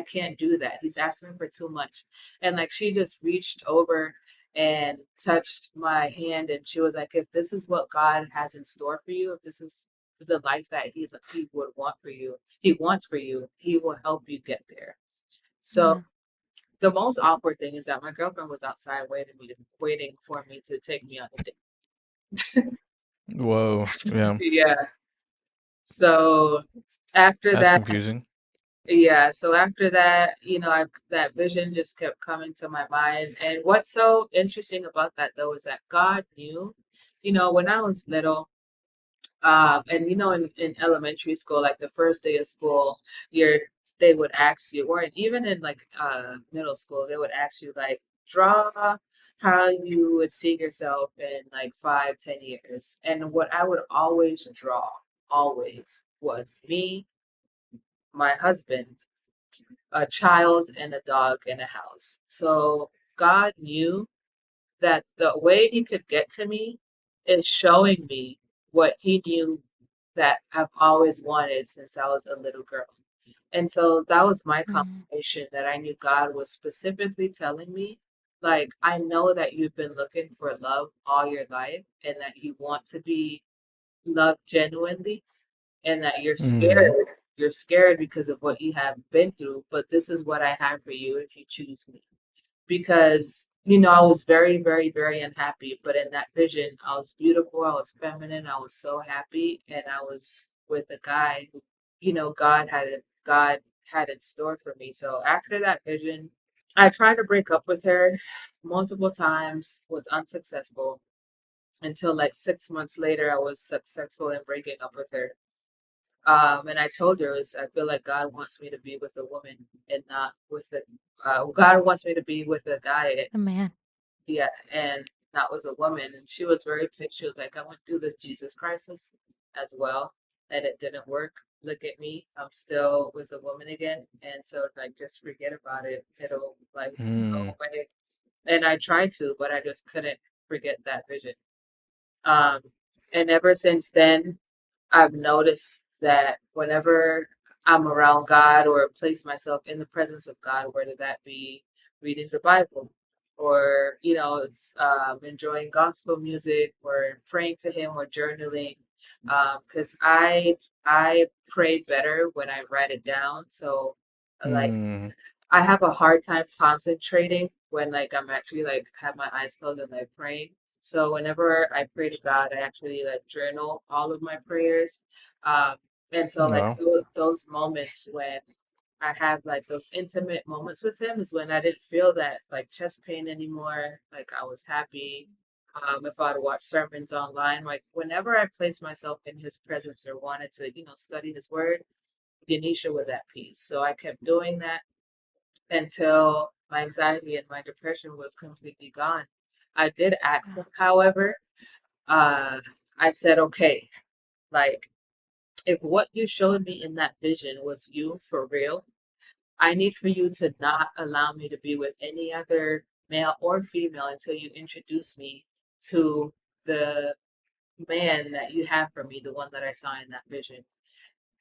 can't do that. He's asking for too much." And like, she just reached over and touched my hand, and she was like, "If this is what God has in store for you, if this is the life that he would want for you, he wants for you, he will help you get there." So Yeah. the most awkward thing is that my girlfriend was outside waiting for me to take me on a Whoa. Yeah. date. Yeah. So after That's that, confusing. yeah. So after that, that vision just kept coming to my mind. And what's so interesting about that though is that God knew, when I was little. And in elementary school, like the first day of school, they would ask you, or even in like middle school, they would ask you like, draw how you would see yourself in like 5, 10 years. And what I would always draw, always, was me, my husband, a child, and a dog in a house. So God knew that the way he could get to me is showing me what he knew that I've always wanted since I was a little girl. And so that was my Mm. confirmation that I knew God was specifically telling me, like, I know that you've been looking for love all your life and that you want to be loved genuinely, and that you're Hmm. scared. You're scared because of what you have been through, but this is what I have for you if you choose me. Because I was very, very, very unhappy, but in that vision I was beautiful, I was feminine, I was so happy, and I was with a guy who God had in store for me. So after that vision, I tried to break up with her multiple times, was unsuccessful, until like 6 months later I was successful in breaking up with her. And I told her, I feel like God wants me to be with a woman and not with a God wants me to be with a guy. A man. Yeah, and not with a woman. And she was very pissed. She was like, "I went through this Jesus crisis as well, and it didn't work. Look at me. I'm still with a woman again." And so, like, just forget about it. It'll like Hmm. go away. And I tried to, but I just couldn't forget that vision. Um, and ever since then, I've noticed that whenever I'm around God or place myself in the presence of God, whether that be reading the Bible or, enjoying gospel music or praying to Him or journaling, because I pray better when I write it down. So, like, Hmm. I have a hard time concentrating when like I'm actually like have my eyes closed and like praying. So whenever I pray to God, I actually like journal all of my prayers. Um, and so like Wow. those moments when I have like those intimate moments with him is when I didn't feel that like chest pain anymore. Like I was happy. If I'd watch sermons online, like whenever I placed myself in his presence or wanted to, study his word, Yaneesha was at peace. So I kept doing that until my anxiety and my depression was completely gone. I did ask Wow. him, however, uh, I said, "Okay, like, if what you showed me in that vision was you for real, I need for you to not allow me to be with any other male or female until you introduce me to the man that you have for me, the one that I saw in that vision."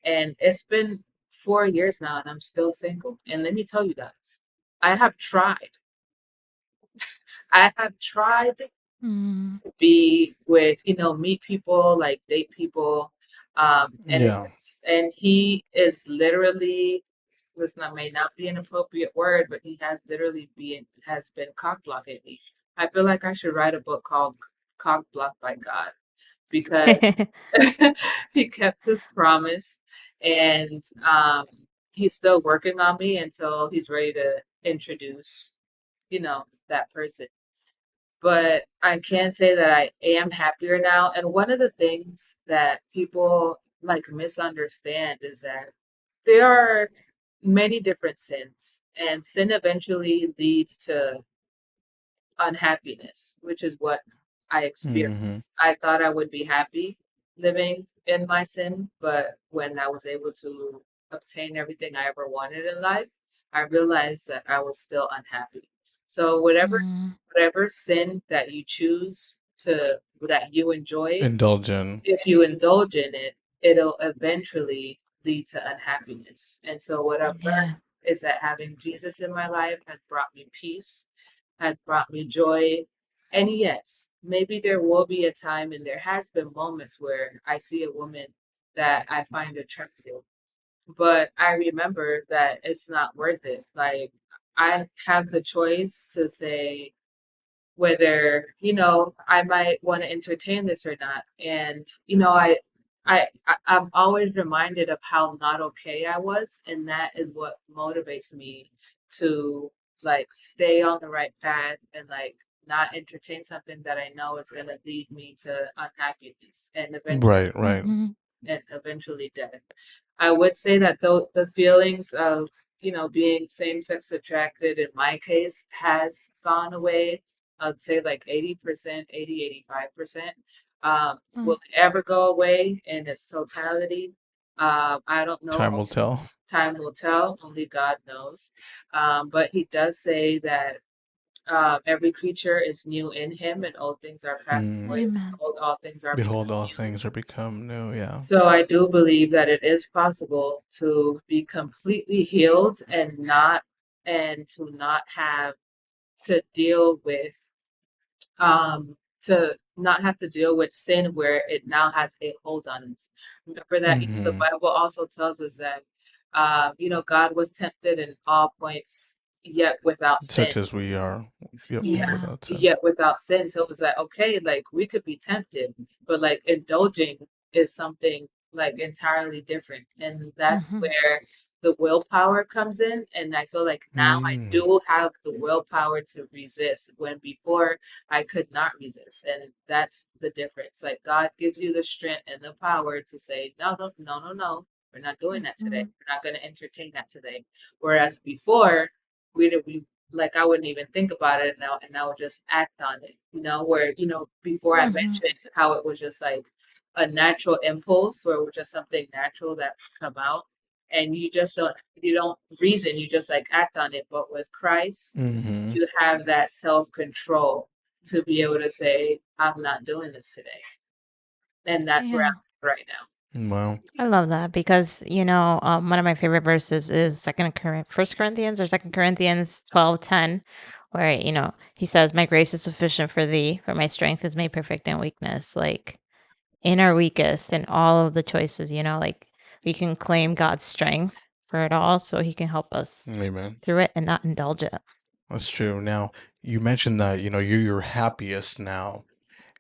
And it's been 4 years now, and I'm still single. And let me tell you guys, I have tried. I have tried Mm. to be with, meet people, like date people. Yeah. And he is literally, this not may not be an appropriate word, but he has literally has been cock blocking me. I feel like I should write a book called Cock Blocked by God because he kept his promise and he's still working on me until he's ready to introduce, that person. But I can say that I am happier now. And one of the things that people like misunderstand is that there are many different sins, and sin eventually leads to unhappiness, which is what I Mm-hmm. experienced. I thought I would be happy living in my sin, but when I was able to obtain everything I ever wanted in life, I realized that I was still unhappy. So Mm, whatever sin that you choose to that you enjoy, Indulge in. if you indulge in it, it'll eventually lead to unhappiness. And so what I've learned yeah. is that having Jesus in my life has brought me peace, has brought me joy. And yes, maybe there will be a time, and there has been moments where I see a woman that I find attractive, but I remember that it's not worth it. Like, I have the choice to say whether, I might want to entertain this or not. And, I'm always reminded of how not okay I was, and that is what motivates me to like stay on the right path and like not entertain something that I know is going to lead me to unhappiness Right, right. and eventually death. I would say that though the feelings of, being same-sex attracted in my case has gone away. I'd say like 80%, 85%. Will Mm, it ever go away in its totality? I don't know. Time will tell. Time will tell. Only God knows. But he does say that every creature is new in him, and old things are passed Mm. away. amen. All things are Behold, become all new. things are become new. Yeah. So I do believe that it is possible to be completely healed and to not have to deal with to not have to deal with sin where it now has a hold on us. Remember that the Mm-hmm. Bible also tells us that God was tempted in all points yet without sin. Such as we are. Yep, Yeah, Yeah. without sin. yet without sin. So it was like, okay, like we could be tempted, but like indulging is something like entirely different. And that's Hmm. where the willpower comes in. And I feel like now I Mm. do have the willpower to resist when before I could not resist. And that's the difference. Like God gives you the strength and the power to say, no, no, no, no, no. We're not doing that today. Hmm. We're not going to entertain that today. Whereas before, we like I wouldn't even think about it now, and I would just act on it. Where before I Hmm. mentioned how it was just like a natural impulse, where it was just something natural that would come out, and you don't reason, you just like act on it. But with Christ, Mm-hmm. you have that self control to be able to say, "I'm not doing this today," and that's where Yeah. I'm at right now. Well, I love that because one of my favorite verses is First Corinthians or Second Corinthians 12:10, where he says, "My grace is sufficient for thee, for my strength is made perfect in weakness." Like in our weakest, in all of the choices, like we can claim God's strength for it all, so He can help us amen. through it and not indulge it. That's true. Now, you mentioned that, you're your happiest now.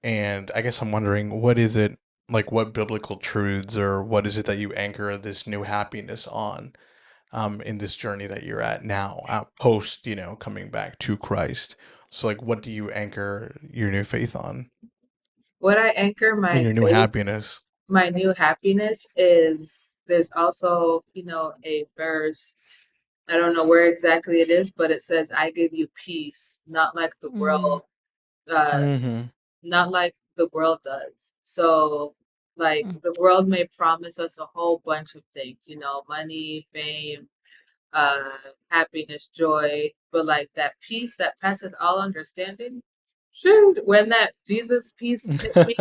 And I guess I'm wondering, what is it, like what biblical truths or what is it that you anchor this new happiness on, in this journey that you're at now, post, coming back to Christ? So like, what do you anchor your new faith on What I anchor and my your new faith, happiness? my new happiness is there's also, a verse. I don't know where exactly it is, but it says, "I give you peace, Mm, uh, Mm-hmm. not like the world does." So, like mm, the world may promise us a whole bunch of things, money, fame, uh, happiness, joy, but like that peace that passeth all understanding. Shoot, when that Jesus peace hit me,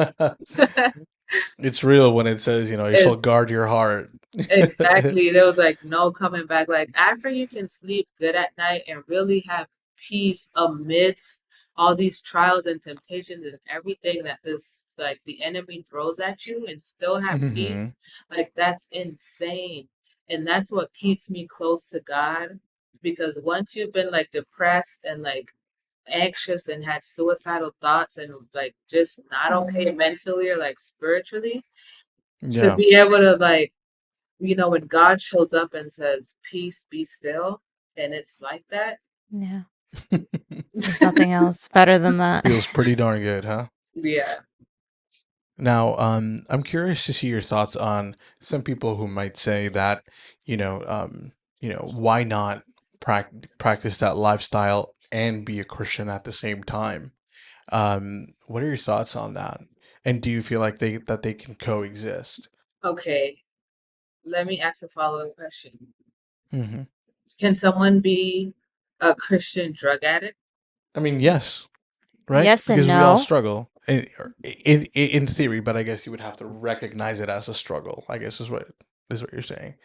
It's real when it says, you shall it's guard your heart. exactly. There was like no coming back. Like after you can sleep good at night and really have peace amidst all these trials and temptations and everything that this like the enemy throws at you and still have Mm-hmm. peace, like that's insane. And that's what keeps me close to God because once you've been like depressed and like anxious and had suicidal thoughts and like just not okay Mhm. mentally or like spiritually, to Yeah. be able to like, when God shows up and says, "Peace, be still," and it's like that. Yeah. There's nothing else better than that. Feels pretty darn good, huh? Yeah. Now, I'm curious to see your thoughts on some people who might say that, why not practice that lifestyle and be a Christian at the same time? What are your thoughts on that? And do you feel like they can coexist? Okay. Let me ask the following question. Hmm. Can someone be a Christian drug addict? I mean, yes, right? Yes and Because we all no. struggle in theory, but I guess you would have to recognize it as a struggle. I guess is what you're saying.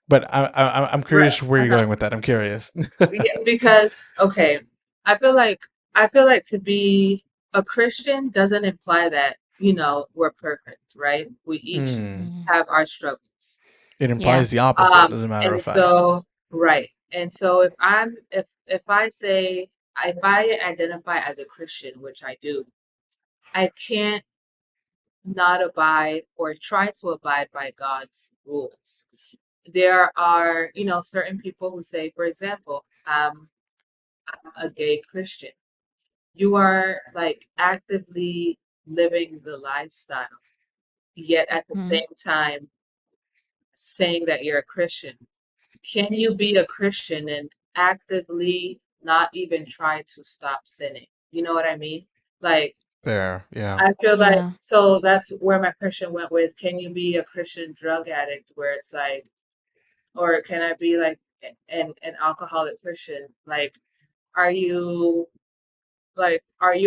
But I'm Right. curious where you're Uh-huh. going with that. I'm curious. Yeah, because okay, I feel like I feel like to be a Christian doesn't imply that, we're perfect, right? We each Hmm. Mhm. have our struggles. It Yeah. implies the opposite, as a matter of And fact. so right. And so if I identify as a Christian, which I do, I can't not abide or try to abide by God's rules. There are, certain people who say, for example, I'm a gay Christian. You are like actively living the lifestyle, yet at the Mhm. same time saying that you're a Christian. Can you be a Christian and actively not even try to stop sinning? You know what I mean? Like, There, yeah. I feel like, Yeah. so that's where my Christian went with, can you be a Christian drug addict where it's like, or can I be like an alcoholic Christian? Are you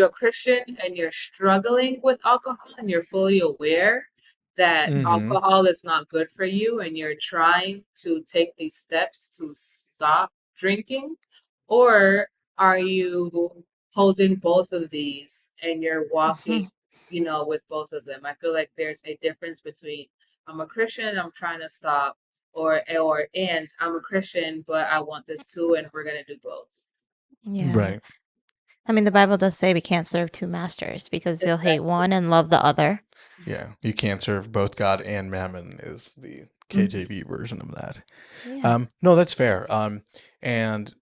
a Christian and you're struggling with alcohol and you're fully aware that Hmm. alcohol is not good for you and you're trying to take these steps to stop drinking? Or are you holding both of these and you're walking, Mhm. with both of them? I feel like there's a difference between I'm a Christian and I'm trying to stop, and I'm a Christian, but I want this too, and we're gonna do both. Yeah. Right. I mean, the Bible does say we can't serve two masters because you'll hate Exactly. one and love the other. Yeah. You can't serve both God and mammon is the Mhm. KJV version of that. Yeah. No, that's fair. And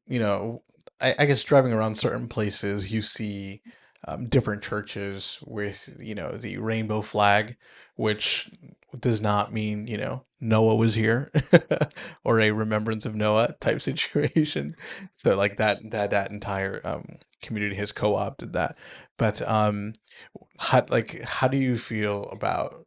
I guess driving around certain places, you see different churches with the rainbow flag, which does not mean Noah was here or a remembrance of Noah type situation. So like that entire community has co-opted that. But how do you feel about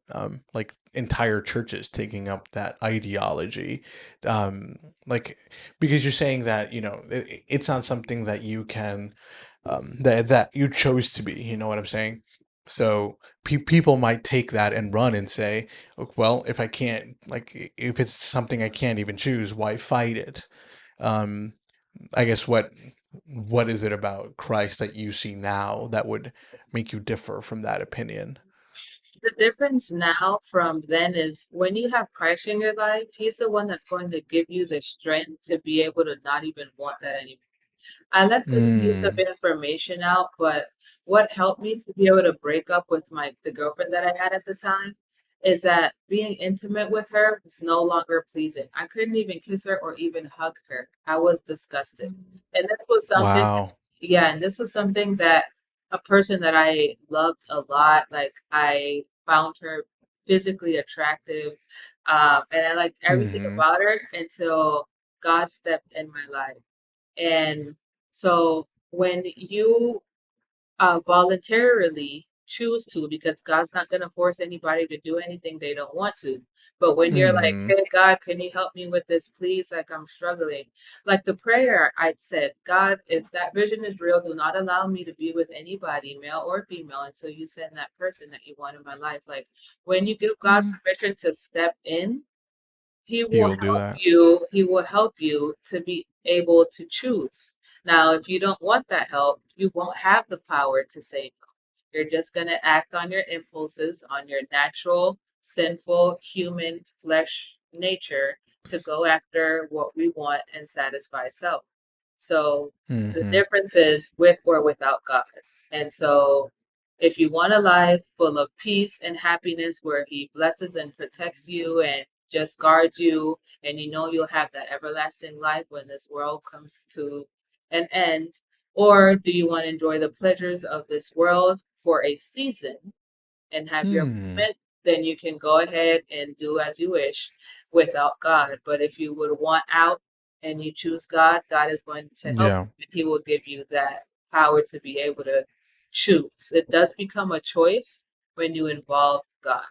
like entire churches taking up that ideology, um like because you're saying that it's not something that you can that you chose to be, you know what I'm saying? So people might take that and run and say, "Oh, well, if I can't, like, if it's something I can't even choose, why fight it?" um I guess what is it about Christ that you see now that would make you differ from that opinion? The difference now from then is when you have Christ in your life, He's the one that's going to give you the strength to be able to not even want that anymore. I left this piece of Mm, information out, but what helped me to be able to break up with the girlfriend that I had at the time is that being intimate with her was no longer pleasing. I couldn't even kiss her or even hug her. I was disgusted. And this was something, wow. yeah, and this was something that a person that I loved a lot, like I found her physically attractive, and I liked everything Hmm. about her until God stepped in my life. And so when you voluntarily choose to, because God's not going to force anybody to do anything they don't want to. But when you're like, Hmm. hey, God, can you help me with this, please? Like, I'm struggling. Like the prayer I said, God, if that vision is real, do not allow me to be with anybody, male or female, until you send that person that you want in my life. Like, when you give God Mhm. permission to step in, He'll do that. he will help you to be able to choose. Now, if you don't want that help, you won't have the power to say no. You're just going to act on your impulses, on your natural, sinful, human flesh nature to go after what we want and satisfy self. So the Mm-hmm. difference is with or without God. And so if you want a life full of peace and happiness where He blesses and protects you and just guards you, and you know you'll have that everlasting life when this world comes to an end, or do you want to enjoy the pleasures of this world for a season and have your Hmm. moment, then you can go ahead and do as you wish without God. But if you would want out and you choose God, God is going to help Yeah. you and He will give you that power to be able to choose. It does become a choice when you involve God.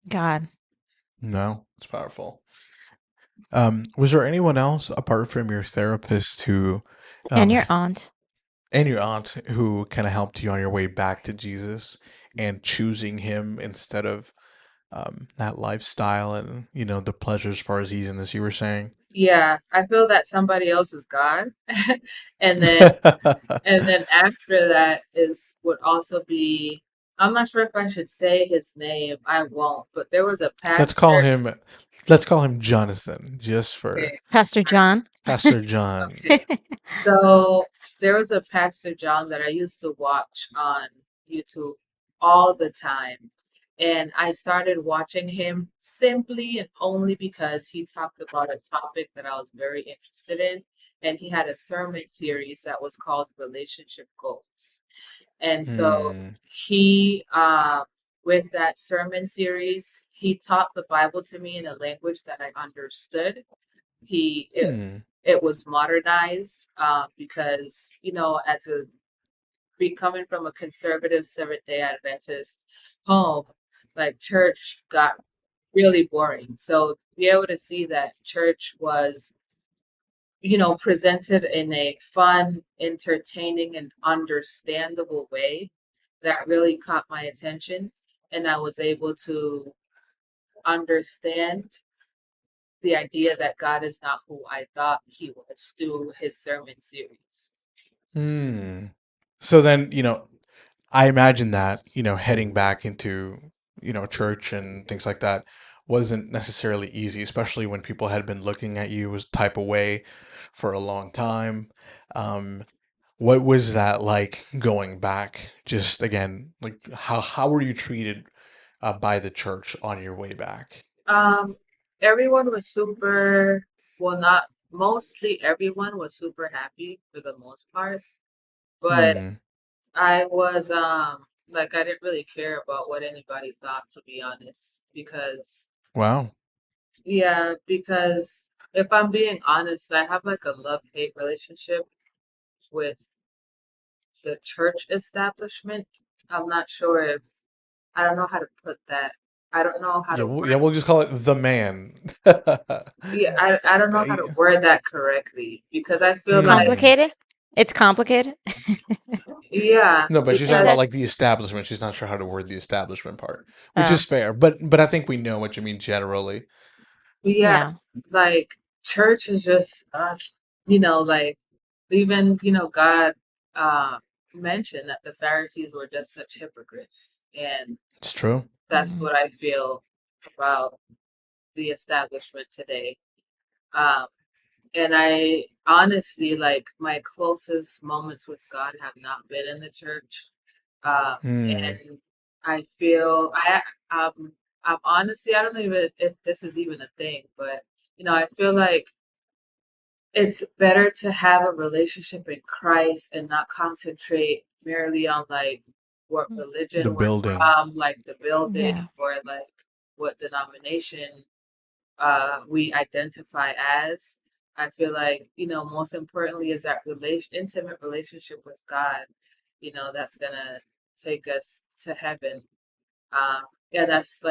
God. No, it's powerful. Was there anyone else apart from your therapist who, And um, your aunt. and your aunt who kind of helped you on your way back to Jesus and choosing him instead of that lifestyle and the pleasures for his ease, as you were saying? Yeah, I feel that somebody else is God. and then and then after that is would also be, I'm not sure if I should say his name. I won't, but there was a let's call pastor. him let's call him Jonathan, just for Okay, Pastor John. Pastor John. okay. So there was a Pastor John that I used to watch on YouTube all the time. And I started watching him simply and only because he talked about a topic that I was very interested in. And he had a sermon series that was called Relationship Goals. And so Hmm. with that sermon series, he taught the Bible to me in a language that I understood. He Hmm. it was modernized because as a be coming from a conservative Seventh Day Adventist home, like church got really boring. So to be able to see that church was presented in a fun, entertaining, and understandable way, that really caught my attention, and I was able to understand the idea that God is not who I thought He was through His sermon series. Hmm. So then, I imagine that, heading back into, church and things like that wasn't necessarily easy, especially when people had been looking at you as type of way for a long time. Um, what was that like going back? Just again, like how were you treated by the church on your way back? Um, Everyone was super, well, not mostly everyone was super happy for the most part, but Hmm. I was like I didn't really care about what anybody thought, to be honest, because Wow. because if I'm being honest, I have like a love-hate relationship with the church establishment. I'm not sure if I don't know how to put that. I don't know how Yeah, to we'll, word. yeah, we'll just call it the man. Yeah, I don't know how to word that correctly because I feel like Hmm. Complicated? It's complicated. yeah, No, but she's talking about because Okay. like the establishment. She's not sure how to word the establishment part, which Oh, is fair. But I think we know what you mean generally. yeah, yeah. like church is just like even God uh mentioned that the Pharisees were just such hypocrites, and It's true. that's Mhm. what I feel about the establishment today. Um, and I honestly, like, my closest moments with God have not been in the church. Um, Hmm. and I feel I'm honestly, I don't know even if this is even a thing, but I feel like it's better to have a relationship in Christ and not concentrate merely on like what The religion we're building. from, like the building, Yeah. or like what denomination we identify as. I feel like, most importantly is that intimate relationship with God, that's gonna take us to heaven. Um, yeah, that's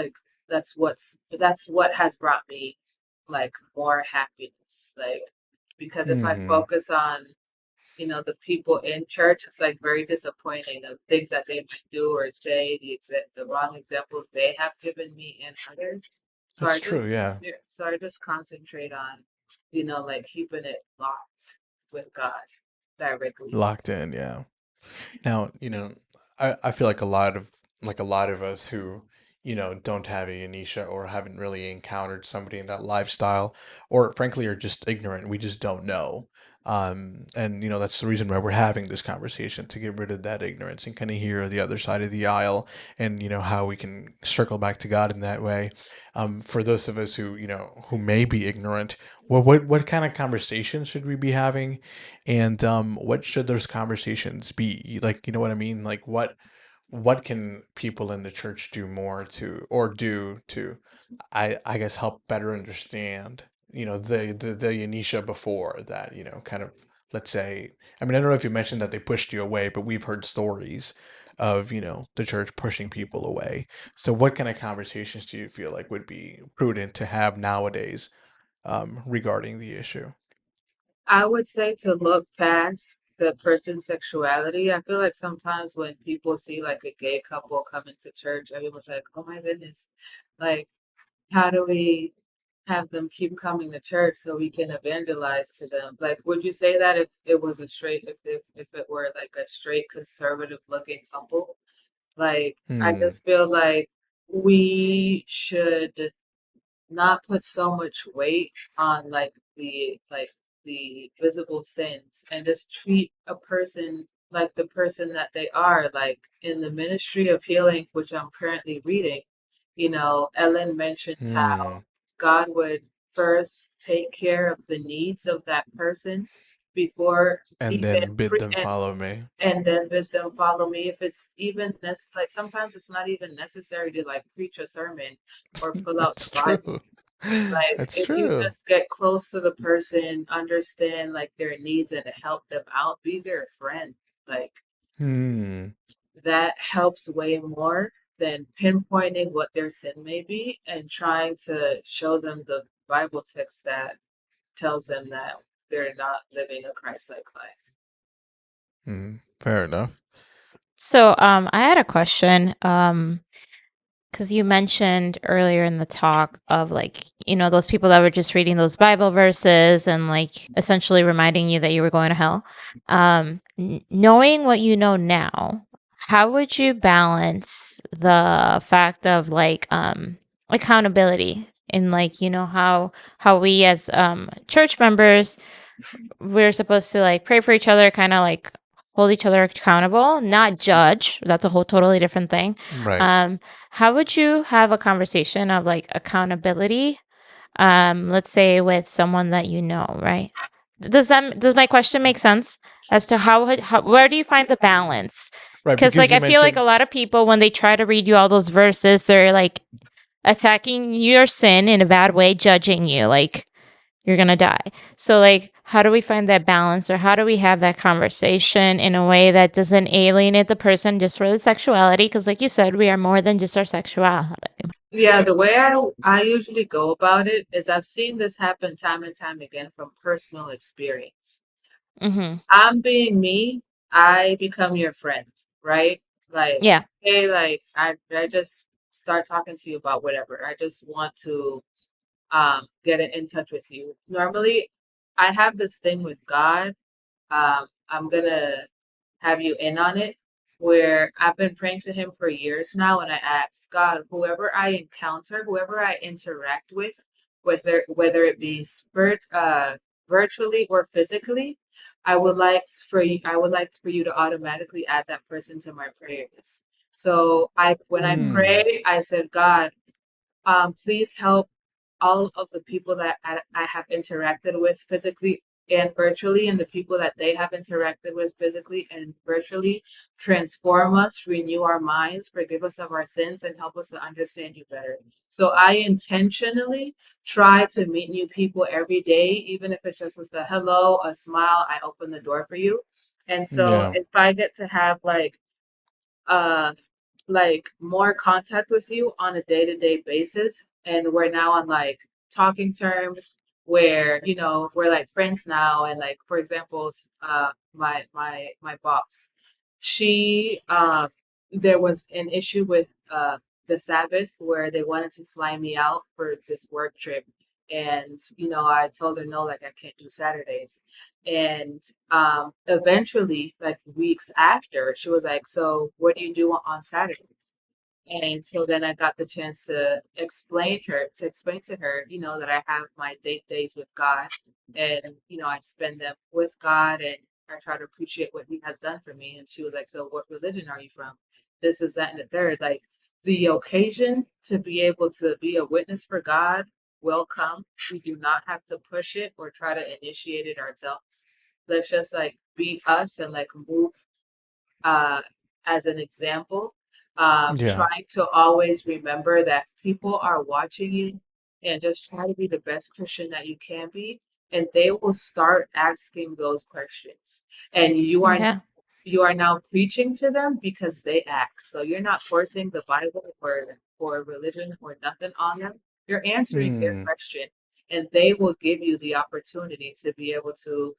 what has brought me like more happiness. Like, because if I Hmm. focus on, the people in church, it's like very disappointing of things that they might do or say, the wrong examples they have given me and others. So It's I true. just Yeah. yeah, so I just concentrate on, like keeping it locked with God directly. Locked in. Yeah. Now, I feel like a lot of us who, don't have a Yaneesha or haven't really encountered somebody in that lifestyle, or frankly are just ignorant. We just don't know. And that's the reason why we're having this conversation, to get rid of that ignorance and kind of hear the other side of the aisle, and how we can circle back to God in that way. For those of us who may be ignorant, what kind of conversations should we be having, and what should those conversations be? Like, you know what I mean? Like, what can people in the church do more to, or do to, I guess, help better understand, the Yaneesha before that, kind of, let's say, I mean, I don't know if you mentioned that they pushed you away, but we've heard stories of, the church pushing people away. So what kind of conversations do you feel like would be prudent to have nowadays, regarding the issue? I would say to look past the person's sexuality. I feel like sometimes when people see like a gay couple come into church, everyone's like, "Oh my goodness, like how do we have them keep coming to church so we can evangelize to them?" Like, would you say that if it was a straight, if it were like a straight conservative looking couple? Like, I Hmm. just feel like we should not put so much weight on the visible sins, and just treat a person like the person that they are. Like in the ministry of healing, which I'm currently reading, Ellen mentions how Hmm. God would first take care of the needs of that person before And even then bid them and follow me. then bid them follow me. If it's even like sometimes it's not even necessary to like preach a sermon or pull out the That's Bible. true. Like That's if you true. just get close to the person, understand like their needs and help them out, be their friend. Like Hmm. that helps way more than pinpointing what their sin may be and trying to show them the Bible text that tells them that they're not living a Christ-like life. Hmm. Fair enough. So, I had a question. Because you mentioned earlier in the talk of like, those people that were just reading those Bible verses and like essentially reminding you that you were going to hell. Knowing what you know now, how would you balance the fact of like accountability in like, how we as church members, we're supposed to like pray for each other, kind of like hold each other accountable, not judge. That's a whole totally different thing. Right. Um, how would you have a conversation of like accountability? Let's say with someone that you know, right? Does my question make sense as to how where do you find the balance? Right, Because because like you I feel like a mentioned lot of people when they try to read you all those verses, they're like attacking your sin in a bad way, judging you. Like you're going to die. So, like, how do we find that balance or how do we have that conversation in a way that doesn't alienate the person just for the sexuality? Because, like you said, we are more than just our sexuality. Yeah, the way I usually go about it is I've seen this happen time and time again from personal experience. Mm-hmm. I'm being me, I become your friend, right? Like, Yeah. hey, like I just start talking to you about whatever. I just want to get in touch with you. Normally, I have this thing with God. I'm gonna have you in on it, where I've been praying to him for years now, and I ask God, whoever I encounter, whoever I interact with, whether it be virtually or physically, I would like for you to automatically add that person to my prayer list. So when I hmm. pray, I said, God, please help all of the people that I have interacted with physically and virtually, and the people that they have interacted with physically and virtually, transform us, renew our minds, forgive us of our sins, and help us to understand you better. So I intentionally try to meet new people every day, even if it's just with a hello, a smile, I open the door for you. And so Yeah. if I get to have uh more contact with you on a day-to-day basis, and we're now on like talking terms where we're like friends now. And like, for example, my boss, she there was an issue with the Sabbath where they wanted to fly me out for this work trip, and I told her no, like I can't do Saturdays. And eventually, like weeks after, she was like, so what do you do on Saturdays? And so then I got the chance to explain to her, that I have my date days with God. and I spend them with God, and I try to appreciate what He has done for me. And she was like, "So, what religion are you from?" This is that and the third. Like the occasion to be able to be a witness for God will come. We do not have to push it or try to initiate it ourselves. Let's just like be us and like move uh, as an example, Yeah. trying to always remember that people are watching you and just try to be the best Christian that you can be. And they will start asking those questions. And Yeah. you are now preaching to them because they ask. So you're not forcing the Bible or religion or nothing on them. You're answering their Mm. question. And they will give you the opportunity to be able to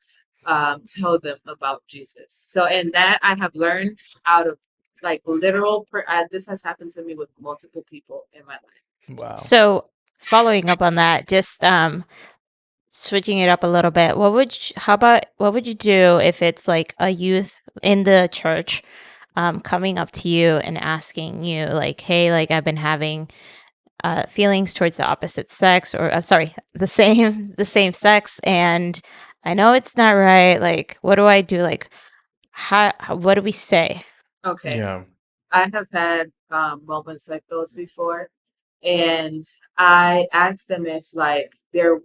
tell them about Jesus. So, and that I have learned out of like this has happened to me with multiple people in my life. Wow. So following up on that, just switching it up a little bit, how about what would you do if it's like a youth in the church coming up to you and asking you like, hey, like I've been having feelings towards the opposite sex, or sorry, the same the same sex, and I know it's not right. Like, what do I do? Like, what do we say? Okay. Yeah. I have had moments like those before, and I asked them if like they're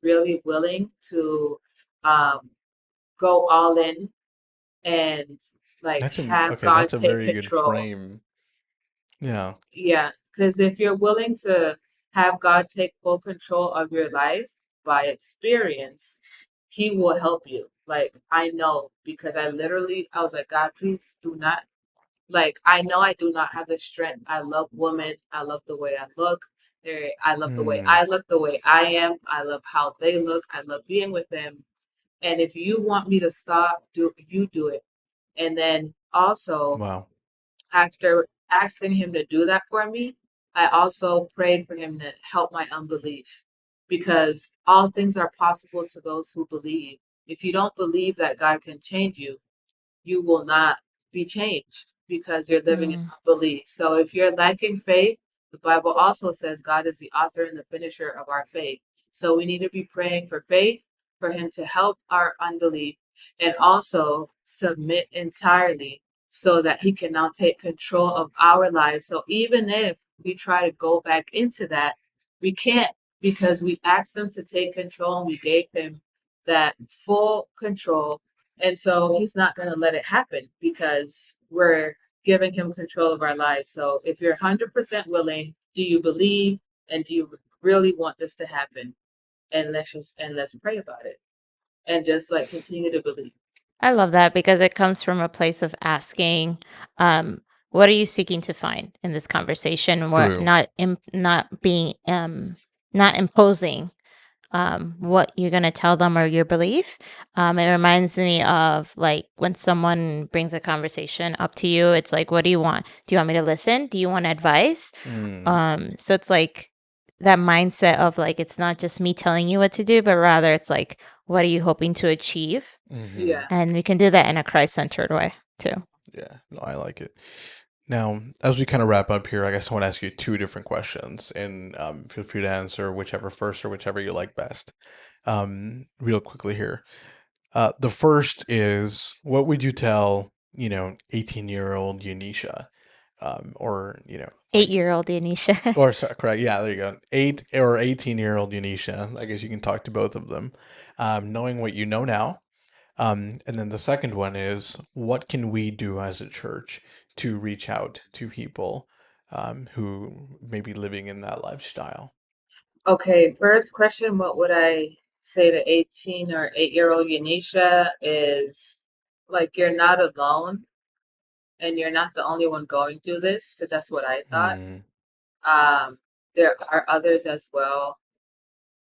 really willing to um, go all in and like have God That's a take very good control. frame. Yeah. Yeah, because if you're willing to have God take full control of your life by experience, He will help you. Like I know because I was like, God, please do not. Like I know I do not have the strength. I love women. I love the way I look. I love the way Mm. I look, the way I am. I love how they look. I love being with them. And if you want me to stop, do it. And then also Wow. after asking him to do that for me, I also prayed for him to help my unbelief because all things are possible to those who believe. If you don't believe that God can change you, you will not be changed because you're living in Mm, unbelief. So if you're lacking faith, the Bible also says God is the author and the finisher of our faith. So we need to be praying for faith, for Him to help our unbelief, and also submit entirely so that He can now take control of our lives. So even if we try to go back into that, we can't because we asked Him to take control and we gave Him that full control, and so He's not going to let it happen because we're giving Him control of our lives. So if you're 100% willing, do you believe and do you really want this to happen? And let's pray about it and just like continue to believe. I love that because it comes from a place of asking, um, what are you seeking to find in this conversation? We're True. not being not imposing what you're going to tell them or your belief. It reminds me of like when someone brings a conversation up to you, it's like, what do you want? Do you want me to listen? Do you want advice? Mm. So it's like that mindset of like, it's not just me telling you what to do, but rather it's like, what are you hoping to achieve? Hmm. Yeah. And we can do that in a Christ centered way too. Yeah. No, I like it. Now, as we kind of wrap up here, I guess I want to ask you two different questions, and feel free to answer whichever first or whichever you like best. Real quickly here. The first is, what would you tell, 18-year-old Yaneesha, or, like, 8-year-old Yaneesha. or sorry, correct, yeah, there you go, 18-year-old Yaneesha. I guess you can talk to both of them, knowing what you know now. And then the second one is, what can we do as a church to reach out to people who may be living in that lifestyle? Okay. First question, what would I say to 18 or 8-year-old Yanisha is like, you're not alone and you're not the only one going through this because that's what I thought. Mm, Um, there are others as well.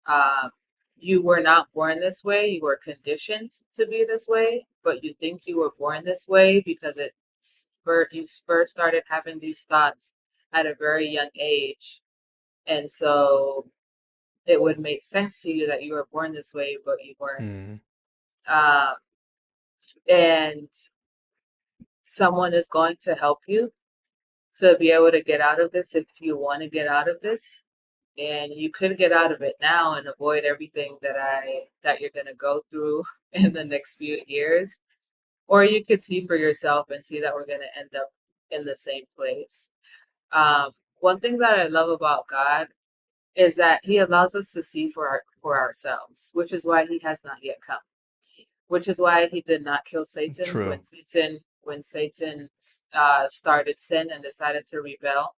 Um, you were not born this way. You were conditioned to be this way, but you think you were born this way because you first started having these thoughts at a very young age. And so it would make sense to you that you were born this way, but you weren't. mm, Um, and someone is going to help you to be able to get out of this if you want to get out of this. and you could get out of it now and avoid everything that you're going to go through in the next few years, or you could see for yourself and see that we're going to end up in the same place. One thing that I love about God is that He allows us to see for ourselves, which is why He has not yet come. Which is why He did not kill Satan True. when Satan started sin and decided to rebel,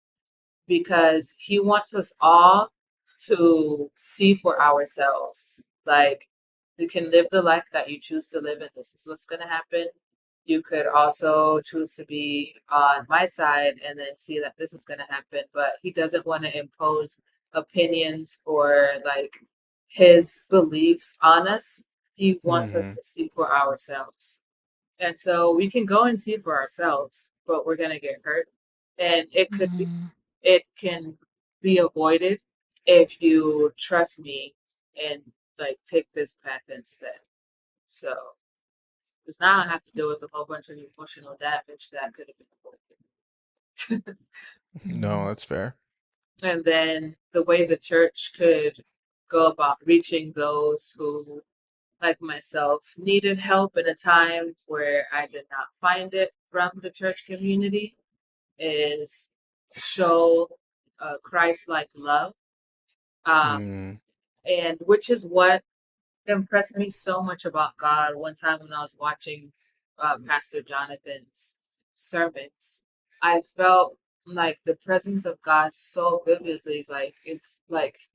because He wants us all to see for ourselves. Like, you can live the life that you choose to live, and this is what's going to happen. You could also choose to be on my side and then see that this is going to happen, but He doesn't want to impose opinions or like His beliefs on us. He wants us Hmm. to see for ourselves. And so we can go and see for ourselves, but we're going to get hurt. And Mm. it can be avoided if you trust me and like take this path instead. So does not have to deal with a whole bunch of emotional damage that could have been avoided. No, Mm. that's fair. And then the way the church could go about reaching those who, like myself, needed help in a time where I did not find it from the church community is show Christ-like love, um, Mm, and which is what impressed me so much about God. One time when I was watching Pastor Jonathan's sermons, I felt like the presence of God so vividly. Like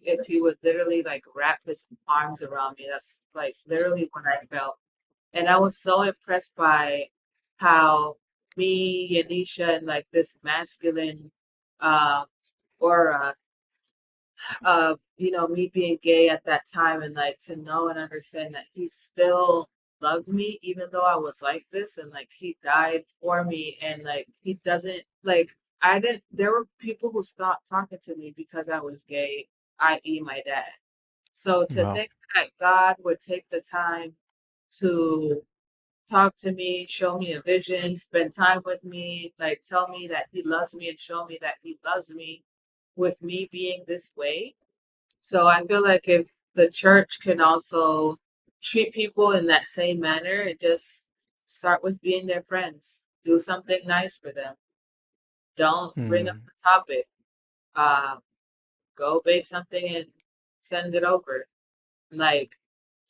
if he would literally like wrap his arms around me. That's like literally what I felt. And I was so impressed by how me, Yaneesha, and like this masculine uh, aura me being gay at that time, and like to know and understand that he still loved me even though I was like this, and like he died for me, and like he doesn't like I didn't there were people who stopped talking to me because I was gay, i.e. my dad. So to wow. think that God would take the time to talk to me, show me a vision, spend time with me, like tell me that he loves me and show me that he loves me with me being this way. So I feel like if the church can also treat people in that same manner and just start with being their friends, do something nice for them. Don't bring up Mm, the topic. Uh, Go bake something and send it over. Like,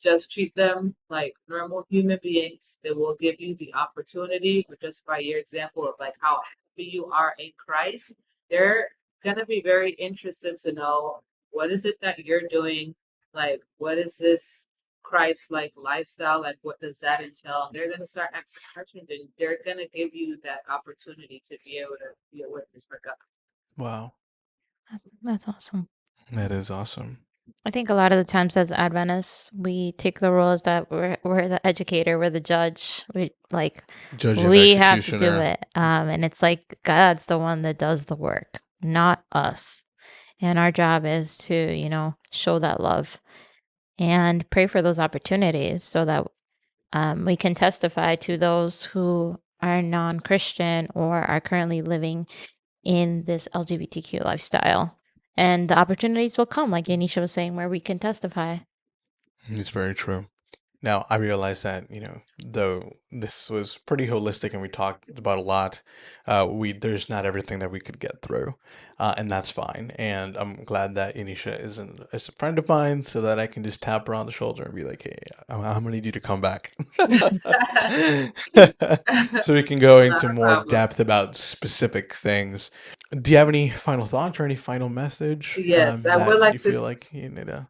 just treat them like normal human beings. They will give you the opportunity, or just by your example of like how happy you are in Christ, they're gonna be very interested to know what is it that you're doing, like what is this Christ like lifestyle, like what does that entail? And they're gonna start asking questions, and they're gonna give you that opportunity to be able to be a witness for God. wow. That's awesome. That is awesome. I think a lot of the times as Adventists, we take the role as that we're the educator, we're the judge. Judge and We have to do executioner. it, and it's like God's the one that does the work, not us. And our job is to, show that love and pray for those opportunities so that we can testify to those who are non-Christian or are currently living in this LGBTQ lifestyle. And the opportunities will come, like Yaneesha was saying, where we can testify. It's very true. Now, I realize that, though this was pretty holistic and we talked about a lot, there's not everything that we could get through, and that's fine. And I'm glad that Yanisha is a friend of mine, so that I can just tap her on the shoulder and be like, "Hey, I'm gonna need you to come back," so we can go Not into a more problem. depth about specific things. Do you have any final thoughts or any final message Yes, I would that like you to. feel like you need to?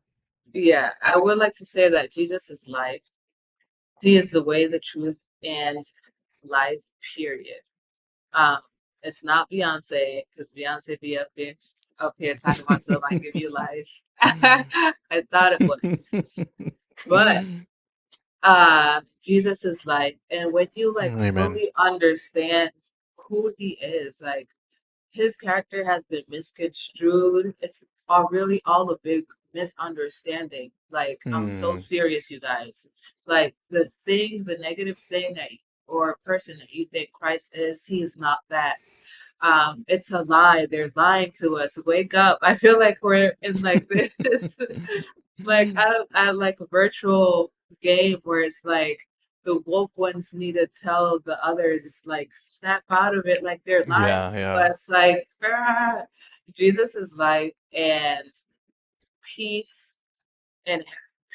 Yeah, I would like to say that Jesus is life. He is the way, the truth, and life, period. Um, it's not Beyonce, because Beyonce be up here talking about stuff I give you life. I thought it was. But Jesus is life. And when you like Amen. fully understand who he is, like his character has been misconstrued. It's all really all a big misunderstanding. Like, I'm so Hmm. serious, you guys. Like, the negative thing that, or person that you think Christ is, he is not that. It's a lie. They're lying to us. Wake up. I feel like we're in like this like I like a virtual game where it's like the woke ones need to tell the others like snap out of it, like they're lying Yeah, to yeah. us, like Jesus is life and peace and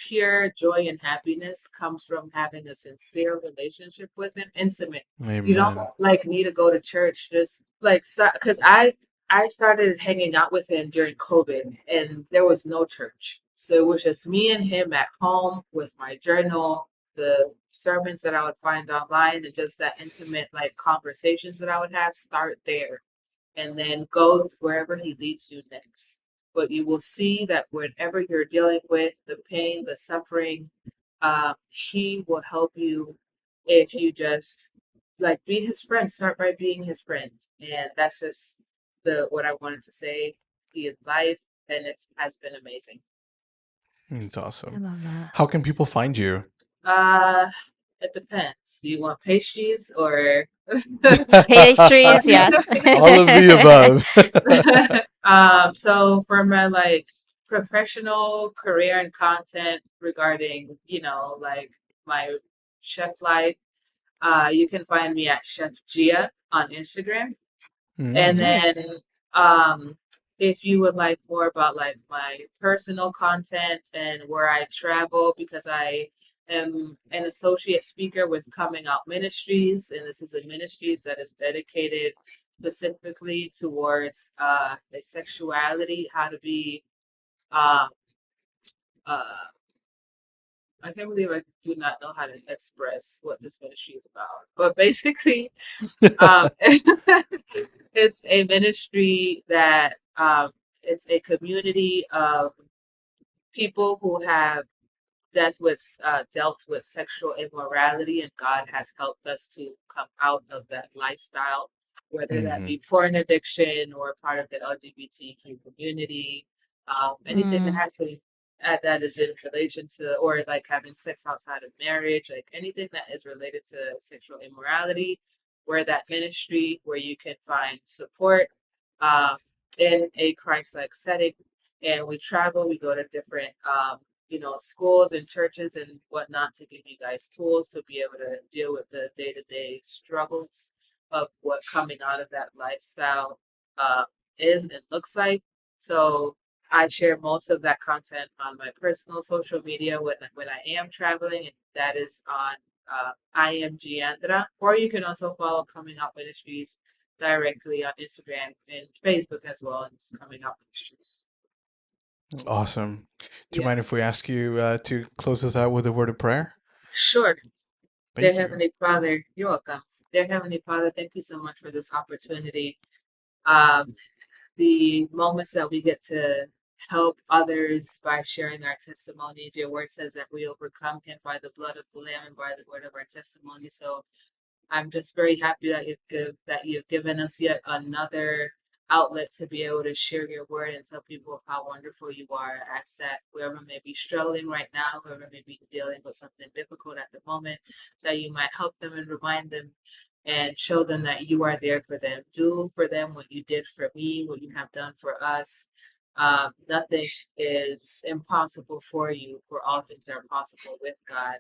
pure joy and happiness comes from having a sincere relationship with him, intimate. You don't Amen. like need to go to church, just like start, because I started hanging out with him during COVID and there was no church. So it was just me and him at home with my journal, the sermons that I would find online, and just that intimate like conversations that I would have. Start there and then go wherever he leads you next. But you will see that whenever you're dealing with the pain, the suffering, he will help you if you just like be his friend. Start by being his friend, and that's just the what I wanted to say. He is life, and it has been amazing. It's I awesome. love that. How can people find you? Uh, it depends. Do you want pastries or? Pastries, yes. All of the above. So for my like professional career and content regarding, like my chef life, you can find me at Chef Gia on Instagram. And then Mm. Nice. um if you would like more about like my personal content and where I travel, because I am an associate speaker with Coming Out Ministries, and this is a ministries that is dedicated specifically towards the sexuality, how to be um uh I can't believe I do not know how to express what this ministry is about. But basically, um, it's a ministry that it's a community of people who have dealt with sexual immorality, and God has helped us to come out of that lifestyle, whether that Hmm. be porn addiction or part of the LGBTQ community, anything that Mm, has to that is in relation to, or like having sex outside of marriage, like anything that is related to sexual immorality. We're that ministry where you can find support um, in a Christ-like setting, and we travel. We go to different schools and churches and whatnot to give you guys tools to be able to deal with the day-to-day struggles of what coming out of that lifestyle uh, is and looks like. So I share most of that content on my personal social media when I am traveling, and that is on I am Giandra, or you can also follow Coming Out Ministries directly on Instagram and Facebook as well, and it's Coming Out Ministries. Awesome. Do you Yeah, mind if we ask you to close us out with a word of prayer? sure. Dear Thank you. Heavenly Father, you're welcome. Dear Heavenly Father, thank you so much for this opportunity. Um, the moments that we get to help others by sharing our testimonies. Your word says that we overcome him by the blood of the Lamb and by the word of our testimony. So I'm just very happy that you've given us yet another outlet to be able to share your word and tell people how wonderful you are. I ask that whoever may be struggling right now, whoever may be dealing with something difficult at the moment, that you might help them and remind them and show them that you are there for them. Do for them what you did for me, what you have done for us. Nothing is impossible for you, for all things are possible with God.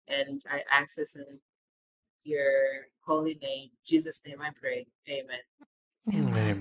And I ask this in your holy name, Jesus' name I pray. Amen. amen. Amen.